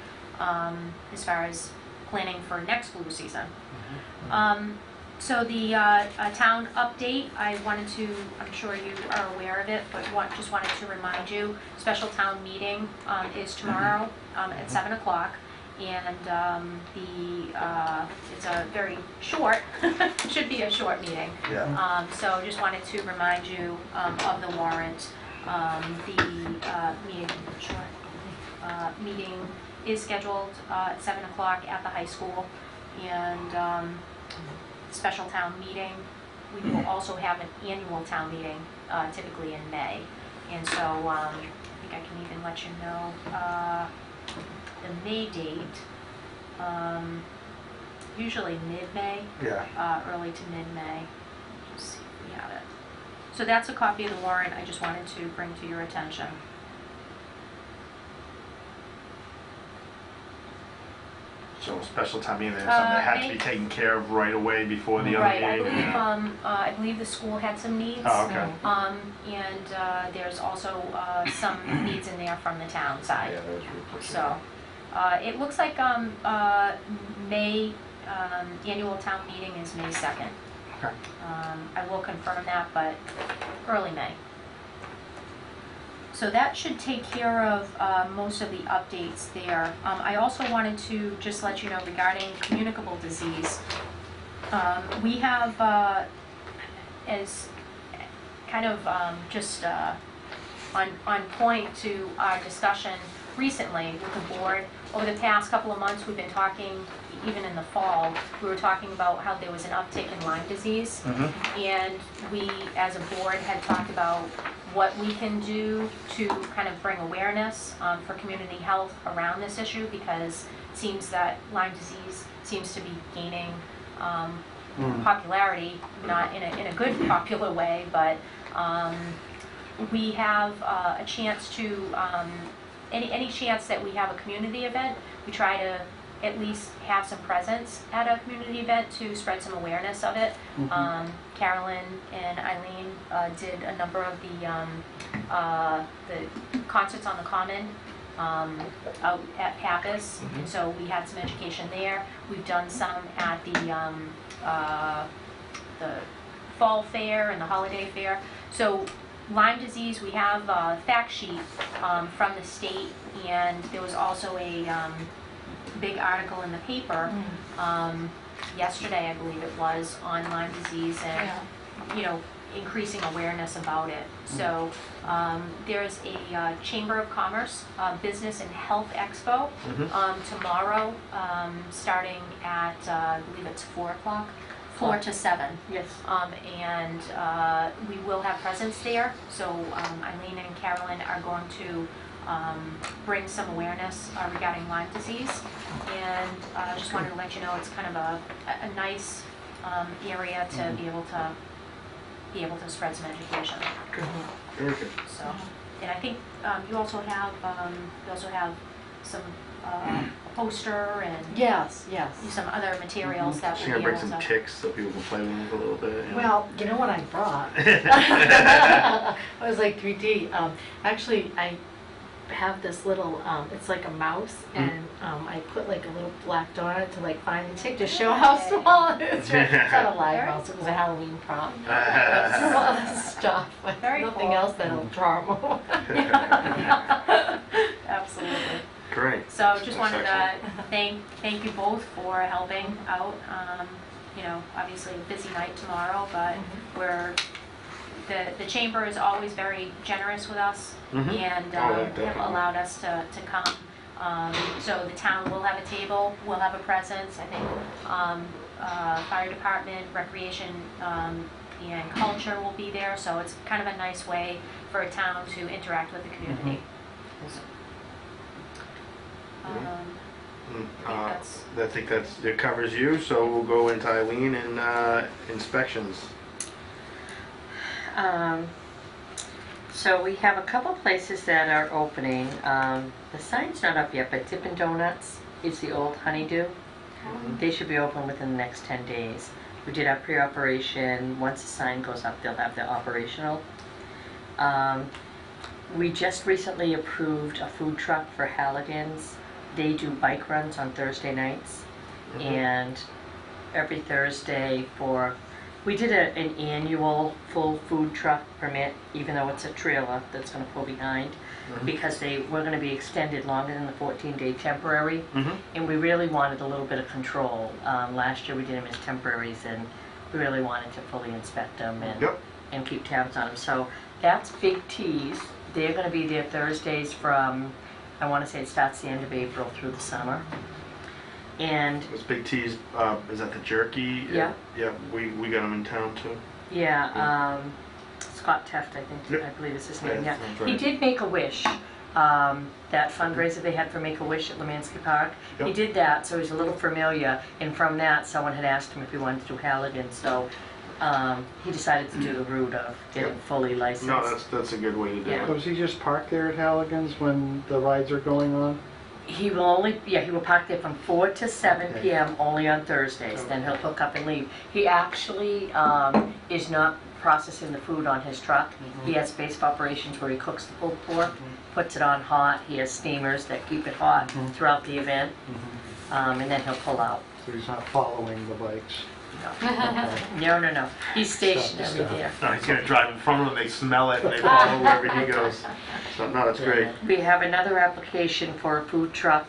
as far as planning for next flu season. So the town update, I wanted to, I'm sure you are aware of it, but just wanted to remind you, special town meeting is tomorrow at 7 o'clock. And it's a very short, should be a short meeting. Yeah. So just wanted to remind you of the warrant. The meeting is scheduled at 7 o'clock at the high school, and special town meeting. We will also have an annual town meeting, typically in May. And so I think I can even let you know the May date, usually mid-May, early to mid-May. Let's see if we have it. So that's a copy of the warrant I just wanted to bring to your attention. So special time meeting, something that had to be taken care of right away before the other Right, meeting? I believe the school had some needs. Oh, okay. And there's also some needs in there from the town Yeah, side. that was really quick. So, it looks like May, annual town meeting is May 2nd. Okay. I will confirm that, but early May. So that should take care of most of the updates there. I also wanted to just let you know regarding communicable disease. We have, as kind of just on point to our discussion recently with the board, over the past couple of months, we've been talking, even in the fall, we were talking about how there was an uptick in Lyme disease. Mm-hmm. And we, as a board, had talked about what we can do to kind of bring awareness for community health around this issue, because it seems that Lyme disease seems to be gaining popularity, not in a good popular way, but we have a chance to, any chance that we have a community event, we try to at least have some presence at a community event to spread some awareness of it. Carolyn and Eileen did a number of the concerts on the Common out at Pappas, and so we had some education there. We've done some at the fall fair and the holiday fair. So Lyme disease, we have a fact sheet from the state, and there was also a big article in the paper yesterday, I believe it was, on Lyme disease and, you know, increasing awareness about it. So there's a Chamber of Commerce Business and Health Expo tomorrow, starting at, I believe it's 4 o'clock. 4 to 7. Yes. And we will have presence there. So Eileen and Carolyn are going to bring some awareness regarding Lyme disease. And I just wanted to let you know it's kind of a nice area to be able to spread some education. Very good. So, and I think you also have some poster and Yes. some other materials that She's will gonna be bring able some to. ticks so people can play with them a little bit. You know? Well, you know what I brought? I was like 3D. Actually, I have this little, it's like a mouse, and I put like a little black dot on it to like find the tick to show how small it is. It's not a live Very mouse, it was a Halloween prop. Oh, Some other stuff, but Very nothing cool. else that'll draw them Absolutely. Great. So just That's wanted to excellent. thank you both for helping out. You know, obviously a busy night tomorrow, but the chamber is always very generous with us, and have definitely. allowed us to come. So the town will have a table, we'll have a presence. I think fire department, recreation, and culture will be there. So it's kind of a nice way for a town to interact with the community. I think it covers you, so we'll go into Eileen and inspections. So we have a couple places that are opening. The sign's not up yet, but Dippin' Donuts is the old Honeydew. They should be open within the next 10 days. We did our pre-operation. Once the sign goes up, they'll have the operational. We just recently approved a food truck for Halligan's. They do bike runs on Thursday nights, and every Thursday we did an annual full food truck permit, even though it's a trailer that's going to pull behind, because they were going to be extended longer than the 14-day temporary, and we really wanted a little bit of control. Last year we did them as temporaries, and we really wanted to fully inspect them and keep tabs on them. So that's Big T's. They're going to be there Thursdays from, I want to say it starts the end of April through the summer. And Those Big T's, is that the jerky? Yeah. Yeah, we got them in town too. yeah, Scott Teft, I think, Yep. I believe is his name. Yeah, That's he right. did Make-A-Wish. That fundraiser they had for Make-A-Wish at Lemansky Park. He Yep. did that, so he's a little familiar. And from that, someone had asked him if he wanted to do Halligan, so he decided to do the route of getting fully licensed. No, that's a good way to do Yeah. it. So is he just parked there at Halligan's when the rides are going on? He will only, yeah, he will park there from 4 to 7 Okay. p.m. only on Thursdays, then he'll hook up and leave. He actually is not processing the food on his truck. He has base of operations where he cooks the pulled pork, puts it on hot, he has steamers that keep it hot throughout the event, and then he'll pull out. So he's not following the bikes? No, he's stationary there. No, he's gonna drive in front of them, they smell it, and they follow wherever he goes. So, no, that's great. We have another application for a food truck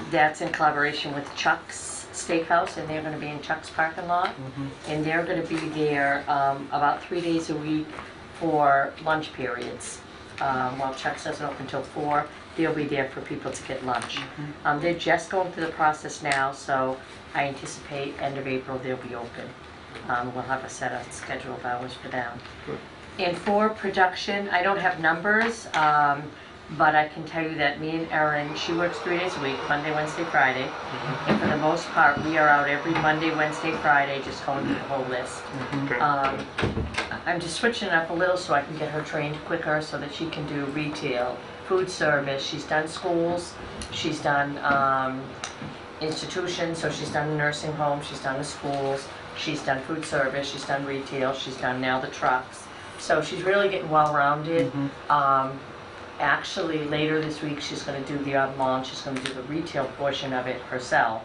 that's in collaboration with Chuck's Steakhouse, and they're gonna be in Chuck's parking lot. And they're gonna be there about 3 days a week for lunch periods. While Chuck's doesn't open until 4, they'll be there for people to get lunch. They're just going through the process now, so I anticipate end of April they'll be open. We'll have a set of schedule of hours for them. And for production, I don't have numbers, but I can tell you that me and Erin, she works 3 days a week, Monday, Wednesday, Friday. And for the most part, we are out every Monday, Wednesday, Friday, just going through the whole list. Okay. I'm just switching it up a little so I can get her trained quicker so that she can do retail, food service. She's done schools, she's done institutions, so she's done nursing homes, she's done the schools, she's done food service, she's done retail, she's done now the trucks. So she's really getting well-rounded. Actually, later this week, she's going to do the launch. She's going to do the retail portion of it herself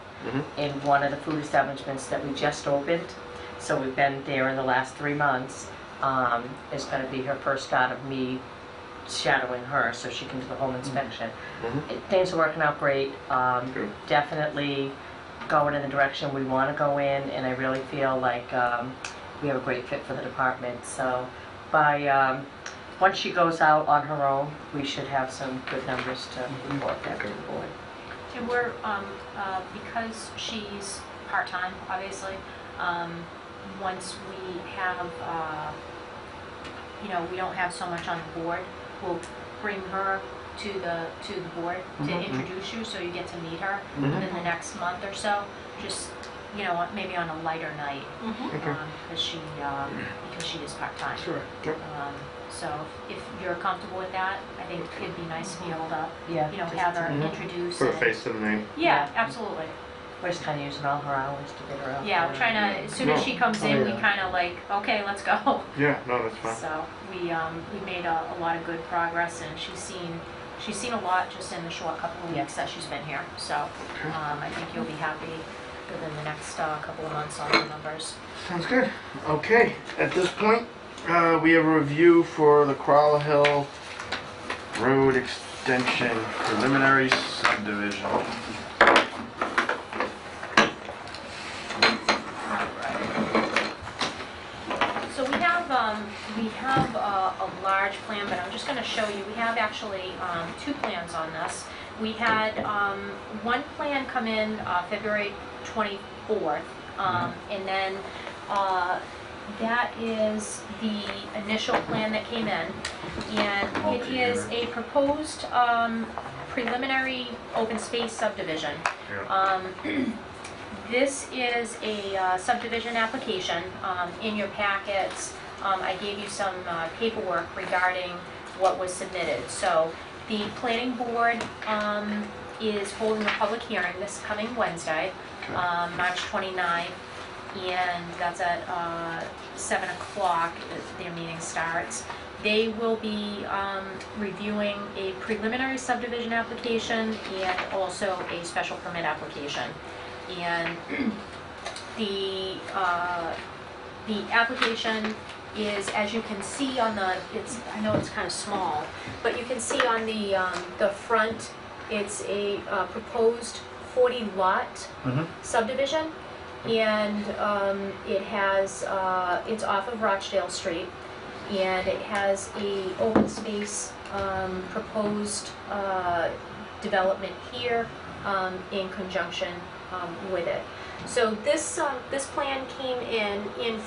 in one of the food establishments that we just opened. So we've been there in the last 3 months. It's going to be her first start of me shadowing her so she can do the home inspection. Things are working out great. Definitely going in the direction we want to go in, and I really feel like we have a great fit for the department. So by once she goes out on her own, we should have some good numbers to report back to the board. And we're, because she's part-time, obviously, once we have, we don't have so much on the board, we'll bring her to the board to introduce you, so you get to meet her within the next month or so, just, maybe on a lighter night, because she is part-time. Sure. So if you're comfortable with that, I think it'd be nice to be able to, Yeah. have her introduce. Put a and- face to the name. Yeah, absolutely. We're just kind of using all her hours to get her out. Yeah, we're trying to, as soon as she comes in, we yeah. kind of like, okay, let's go. Yeah, no, that's fine. So we made a lot of good progress, and she's seen a lot just in the short couple of weeks that she's been here. So I think you'll be happy within the next couple of months on the numbers. Sounds good. Okay, at this point, we have a review for the Crawler Hill Road Extension Preliminary Subdivision. So we have a large plan, but I'm just going to show you. We have actually 2 plans on this. We had one plan come in February 24th, and then that is the initial plan that came in, and it is a proposed preliminary open space subdivision. This is a subdivision application. In your packets, I gave you some paperwork regarding what was submitted. So the planning board is holding a public hearing this coming Wednesday, March 29th, and that's at 7 o'clock, their meeting starts. They will be reviewing a preliminary subdivision application and also a special permit application. And the application is, as you can see on the, I know it's kind of small, but you can see on the front, it's a proposed 40-lot subdivision, and it has, it's off of Rochdale Street, and it has a open space proposed development here in conjunction with it. So this plan came in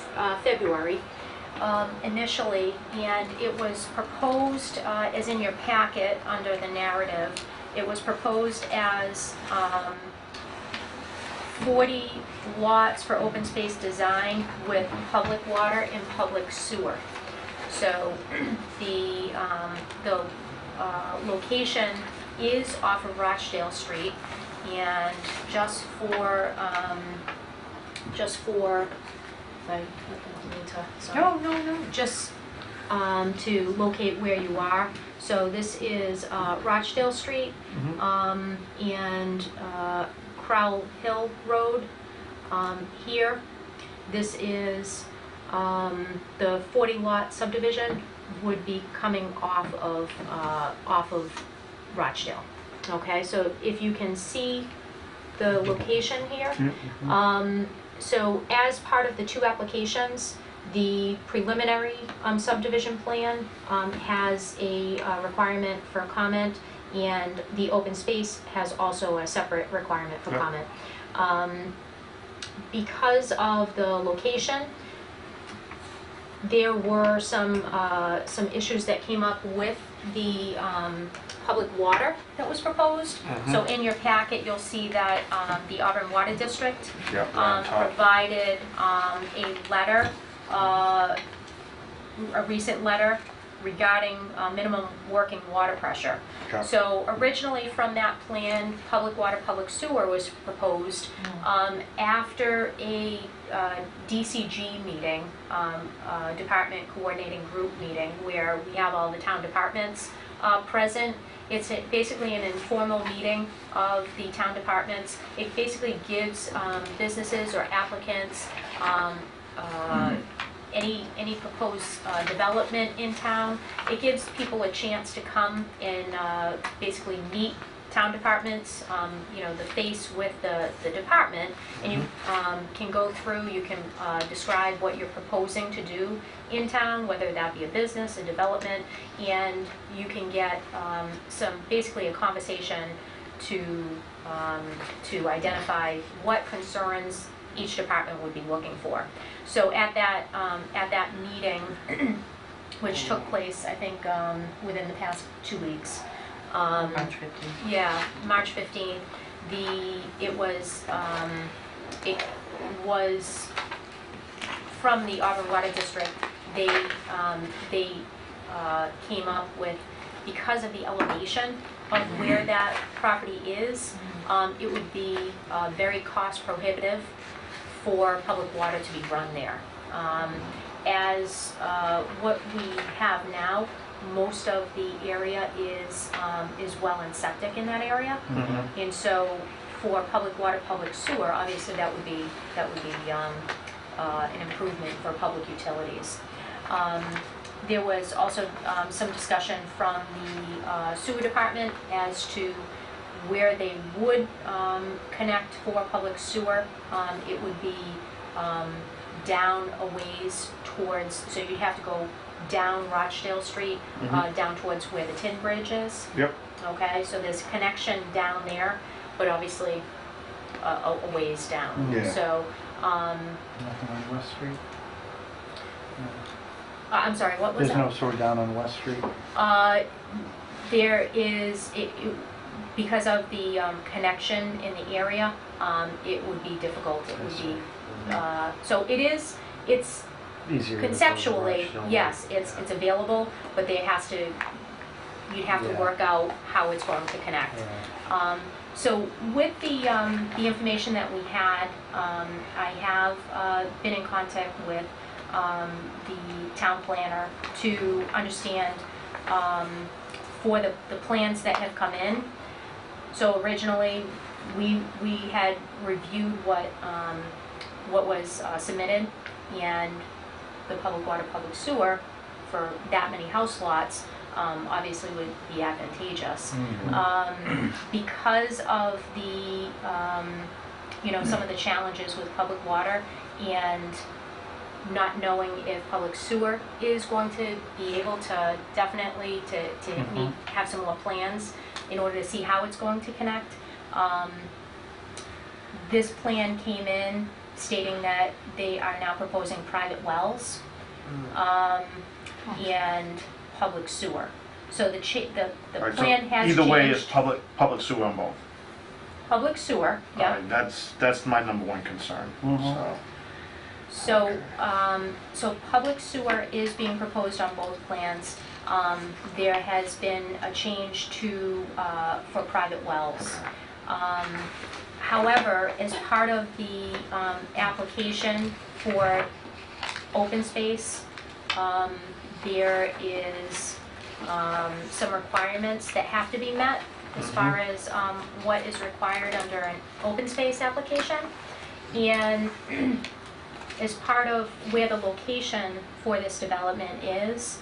February initially, and it was proposed as in your packet under the narrative. It was proposed as 40 lots for open space design with public water and public sewer. So the location is off of Rochdale Street, and just for, I need to, sorry. no, just to locate where you are. So this is Rochdale Street and Crowell Hill Road here. This is the 40 lot subdivision would be coming off of Rochdale. Okay, so if you can see the location here. So as part of the two applications, the preliminary subdivision plan has a requirement for comment, and the open space has also a separate requirement for comment. Because of the location, there were some issues that came up with the public water that was proposed. So in your packet, you'll see that the Auburn Water District Yep, on top. provided a letter, a recent letter regarding minimum working water pressure. Okay. So originally from that plan, public water, public sewer was proposed after a DCG meeting, Department Coordinating Group meeting, where we have all the town departments present. It's basically an informal meeting of the town departments. It basically gives businesses or applicants any proposed development in town. It gives people a chance to come and basically meet town departments, the face with the department, and you can go through, you can describe what you're proposing to do in town, whether that be a business, a development, and you can get basically a conversation to identify what concerns each department would be looking for. So at that meeting, which took place, I think, within the past 2 weeks. March 15th. Yeah, March 15th. It was from the Auburn Water District. They came up with, because of the elevation of where that property is, it would be very cost prohibitive for public water to be run there. As what we have now, most of the area is well and septic in that area, and so for public water, public sewer, obviously that would be an improvement for public utilities. There was also some discussion from the sewer department as to where they would connect for public sewer. It would be down a ways towards, so you'd have to go down Rochdale Street, down towards where the Tin Bridge is. Yep. Okay, so there's connection down there, but obviously a ways down. Yeah. So, Nothing on West Street? I'm sorry, what was There's that? no sewer down on West Street? There is, because of the connection in the area, it would be difficult. It would be, so it's Easier to go to conceptually, Rochdale. yes, it's available, but you'd have to Yeah. work out how it's going to connect. Yeah. So with the information that we had, I have been in contact with the town planner to understand for the plans that have come in. So originally, we had reviewed what was submitted, and the public water, public sewer for that many house lots obviously would be advantageous. Because of the, some of the challenges with public water and not knowing if public sewer is going to be able to definitely have some more plans in order to see how it's going to connect. This plan came in stating that they are now proposing private wells and public sewer. So the Right, so plan has changed. either way, it's public sewer on both. Public sewer, yeah. That's my number one concern. So So, so public sewer is being proposed on both plans. There has been a change to, for private wells. However, as part of the application for open space, there is some requirements that have to be met as far as what is required under an open space application. And as part of where the location for this development is,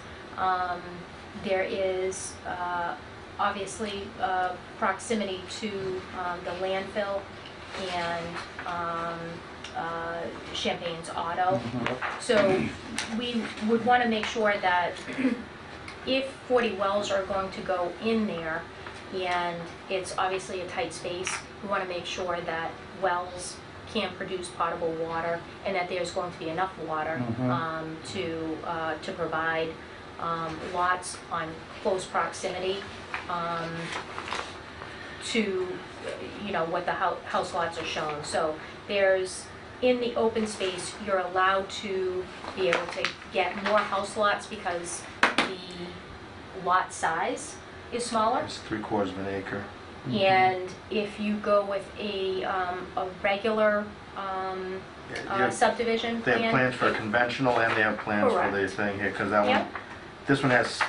there is obviously proximity to the landfill and Champagne's Auto. So we would want to make sure that if 40 wells are going to go in there, and it's obviously a tight space, we want to make sure that wells can produce potable water and that there's going to be enough water to provide lots on close proximity to, you know, what the house lots are shown. So there's, in the open space, you're allowed to be able to get more house lots because the lot size is smaller. It's 3/4 of an acre. And if you go with a regular subdivision They have plan. plans for a conventional and they have plans for the Correct. thing here, because that one, Yep. this one has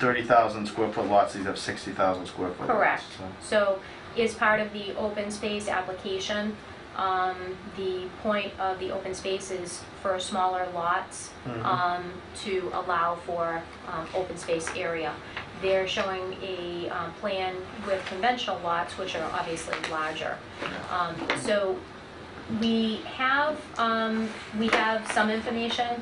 30,000 square foot lots, these have 60,000 square foot lots. Correct. so. So as part of the open space application, the point of the open space is for smaller lots to allow for open space area. They're showing a plan with conventional lots, which are obviously larger. So we have some information,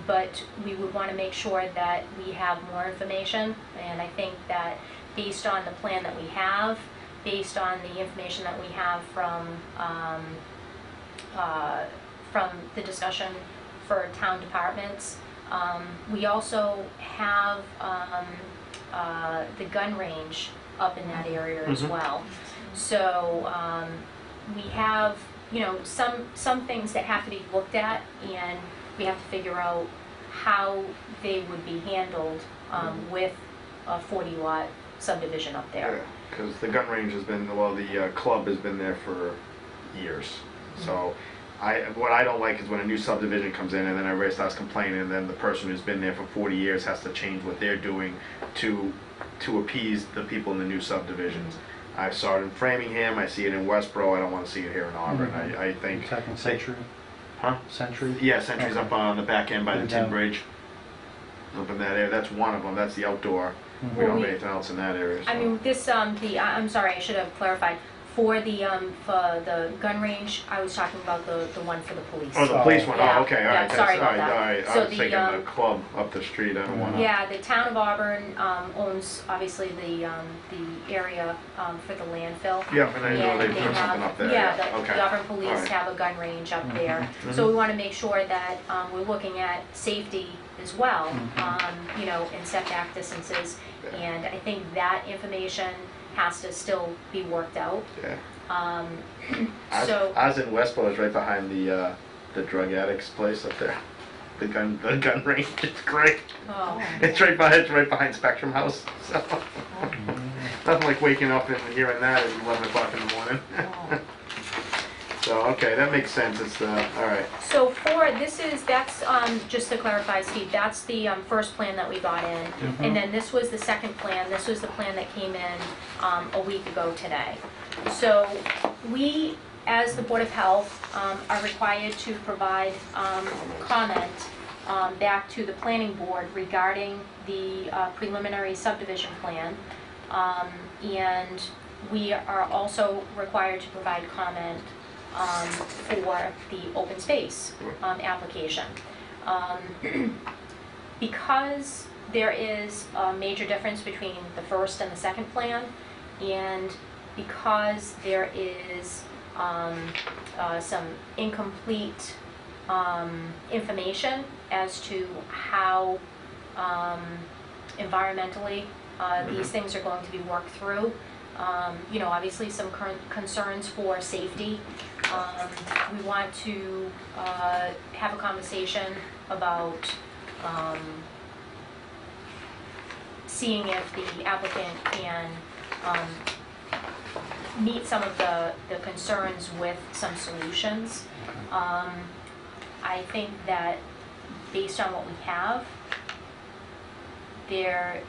but we would want to make sure that we have more information. And I think that based on the plan that we have, based on the information that we have from the discussion for town departments, we also have the gun range up in that area as well. So we have, you know, some things that have to be looked at, and we have to figure out how they would be handled with a 40-lot subdivision up there. Because the gun range has been, well, the club has been there for years. So what I don't like is when a new subdivision comes in and then everybody starts complaining, and then the person who's been there for 40 years has to change what they're doing to appease the people in the new subdivisions. I saw it in Framingham, I see it in Westboro, I don't want to see it here in Auburn. I think... Second Century? Huh? Century? Yeah, Century's up on the back end by the Good Tin down. Bridge. Up in that area, that's one of them, that's the outdoor. We don't have anything else in that area. I so. mean, this, I'm sorry, I should have clarified. For the gun range, I was talking about the one for the police. Oh, the police one, Yeah, oh, okay, all yeah, right. sorry that's- about that. all right. So I was the, thinking the club up the street, I don't want to... Yeah, the town of Auburn owns, obviously, the area for the landfill. Yeah, and I know And they they put something have, up there. yeah, Okay. the Auburn Police All right. have a gun range up there. So we want to make sure that we're looking at safety as well, you know, and setback distances. And I think that information has to still be worked out. Yeah. So, I was in Westboro, it's right behind the drug addicts place up there. The gun range, it's great. oh, It's right behind Spectrum House, so. Nothing like waking up and hearing that at 11 o'clock in the morning. So, okay, that makes sense, it's all right. so that's, just to clarify, Steve, that's the first plan that we got in. And then this was the second plan, this was the plan that came in a week ago today. So we, as the Board of Health, are required to provide comment back to the planning board regarding the preliminary subdivision plan. And we are also required to provide comment for the open space application. Because there is a major difference between the first and the second plan, and because there is some incomplete information as to how environmentally these things are going to be worked through. You know, obviously some current concerns for safety. We want to have a conversation about seeing if the applicant can meet some of the concerns with some solutions. I think that based on what we have, there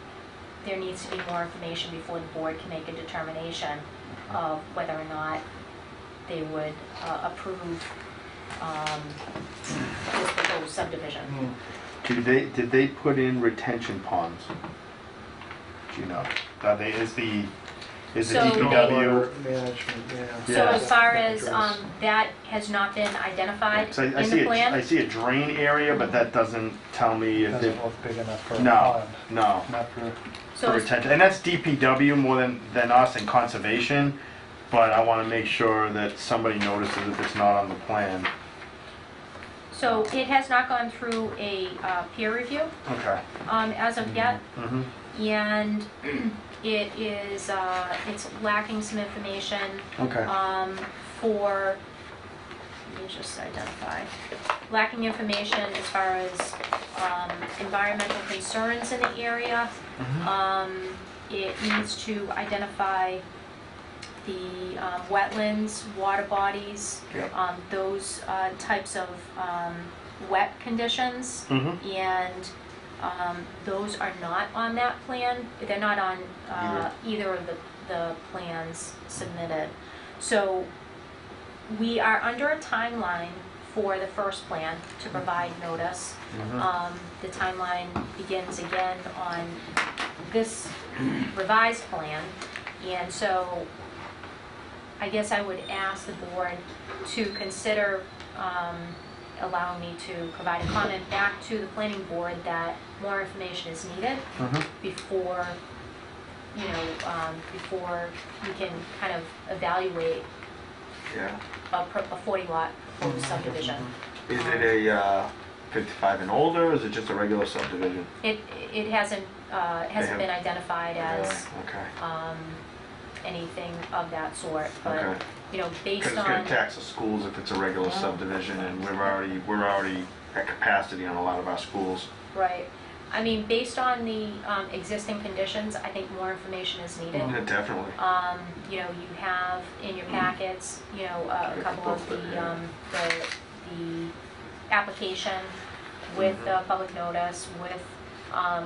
needs to be more information before the board can make a determination of whether or not they would approve this proposed subdivision. Did they put in retention ponds? Do you know? Is the So- DPW? Management, So Yeah. as far as, that has not been identified So I in see the plan? I see a drain area, but that doesn't tell me if doesn't it, look big enough for a no, pond. no. Not for, So For as- retention, and that's DPW more than us and conservation, but I want to make sure that somebody notices if it's not on the plan. So it has not gone through a peer review Okay. as of yet, Mm-hmm. and it is, it's lacking some information Okay. for, let me just identify, lacking information as far as environmental concerns in the area. It needs to identify the wetlands, water bodies, Yep. those types of wet conditions. Mm-hmm. And those are not on that plan. They're not on either of the plans submitted. So we are under a timeline for the first plan to provide notice. The timeline begins again on this revised plan. And so I guess I would ask the board to consider allowing me to provide a comment back to the planning board that more information is needed before, before we can kind of evaluate Yeah. a 40 lot proposed subdivision. Is it a 55 and older, or is it just a regular subdivision? It hasn't haven't- been identified as Okay. anything of that sort, but, Okay. based Because it's on. gonna tax the schools if it's a regular subdivision, and we're already at capacity on a lot of our schools. Right. I mean, based on the existing conditions, I think more information is needed. Yeah, definitely. You have in your packets, a couple of the application with the public notice, with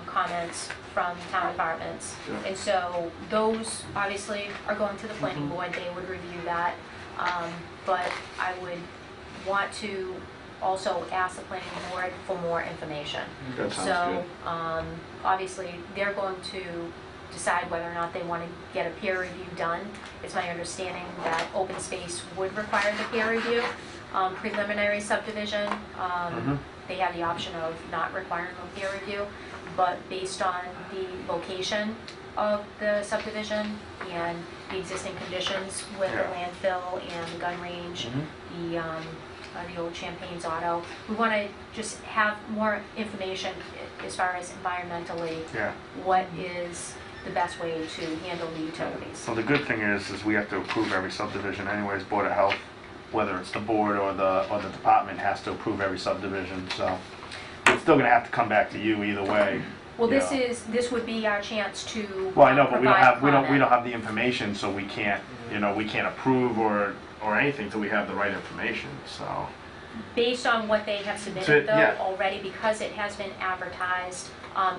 comments from town departments. Yeah. And so those obviously are going to the planning board, they would review that. But I would want to also ask the planning board for more information. That sounds So, good. obviously, they're going to decide whether or not they want to get a peer review done. It's my understanding that open space would require the peer review. Preliminary subdivision, they have the option of not requiring a peer review, but based on the location of the subdivision and the existing conditions with the Yeah. landfill and the gun range, the old Champagne's Auto. We want to just have more information as far as environmentally, Yeah. what is the best way to handle the utilities. So the good thing is we have to approve every subdivision anyways. Board of Health, whether it's the board or the department, has to approve every subdivision. So it's still gonna have to come back to you either way. Well, Yeah. this would be our chance to Well, I know, but we don't provide have comment. the information, so we can't we can't approve or anything till we have the right information. So. Based on what they have submitted though yeah. already, because it has been advertised,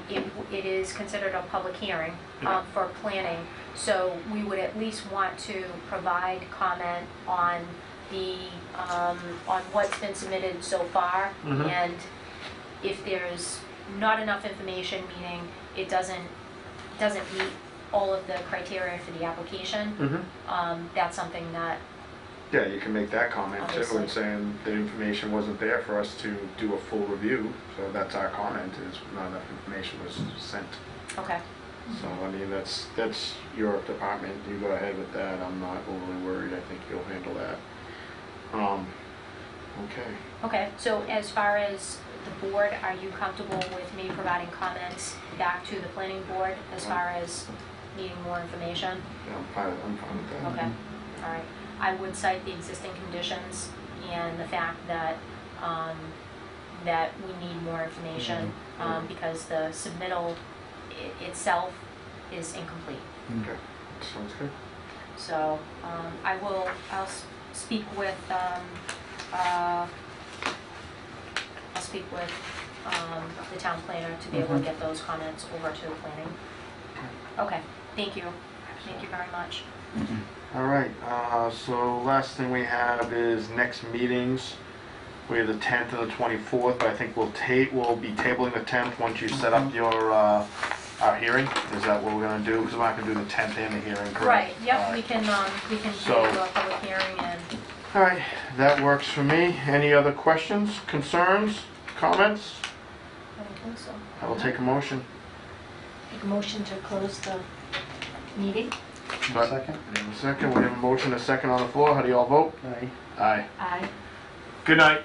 it is considered a public hearing Yeah. for planning. So we would at least want to provide comment on on what's been submitted so far. Mhm. And if there's not enough information, meaning it doesn't meet all of the criteria for the application, that's something that Yeah, you can make that comment too, Obviously. and saying the information wasn't there for us to do a full review. So that's our comment, is not enough information was sent. okay. So, I mean, that's your department, you go ahead with that, I'm not overly worried, I think you'll handle that. Okay. Okay, so as far as the board, are you comfortable with me providing comments back to the planning board as far as needing more information? Yeah, I'm fine with that. Okay, all right. I would cite the existing conditions and the fact that, that we need more information, because the submittal itself is incomplete. Okay, sounds good. So, I'll speak with, the town planner to be able to get those comments over to planning. Okay, thank you very much. All right, so last thing we have is next meetings. We have the 10th and the 24th, but I think we'll be tabling the 10th once you set up your, our hearing. Is that what we're gonna do? Because we're not gonna do the 10th and the hearing, correct? Right, yep, All we right. can do So- a public hearing and, All right, that works for me. Any other questions, concerns, comments? I don't think so. I will take a motion. Make a motion to close the meeting. But- Second? Second, we have a motion, a second on the floor. How do you all vote? Aye. Aye. Aye. Good night.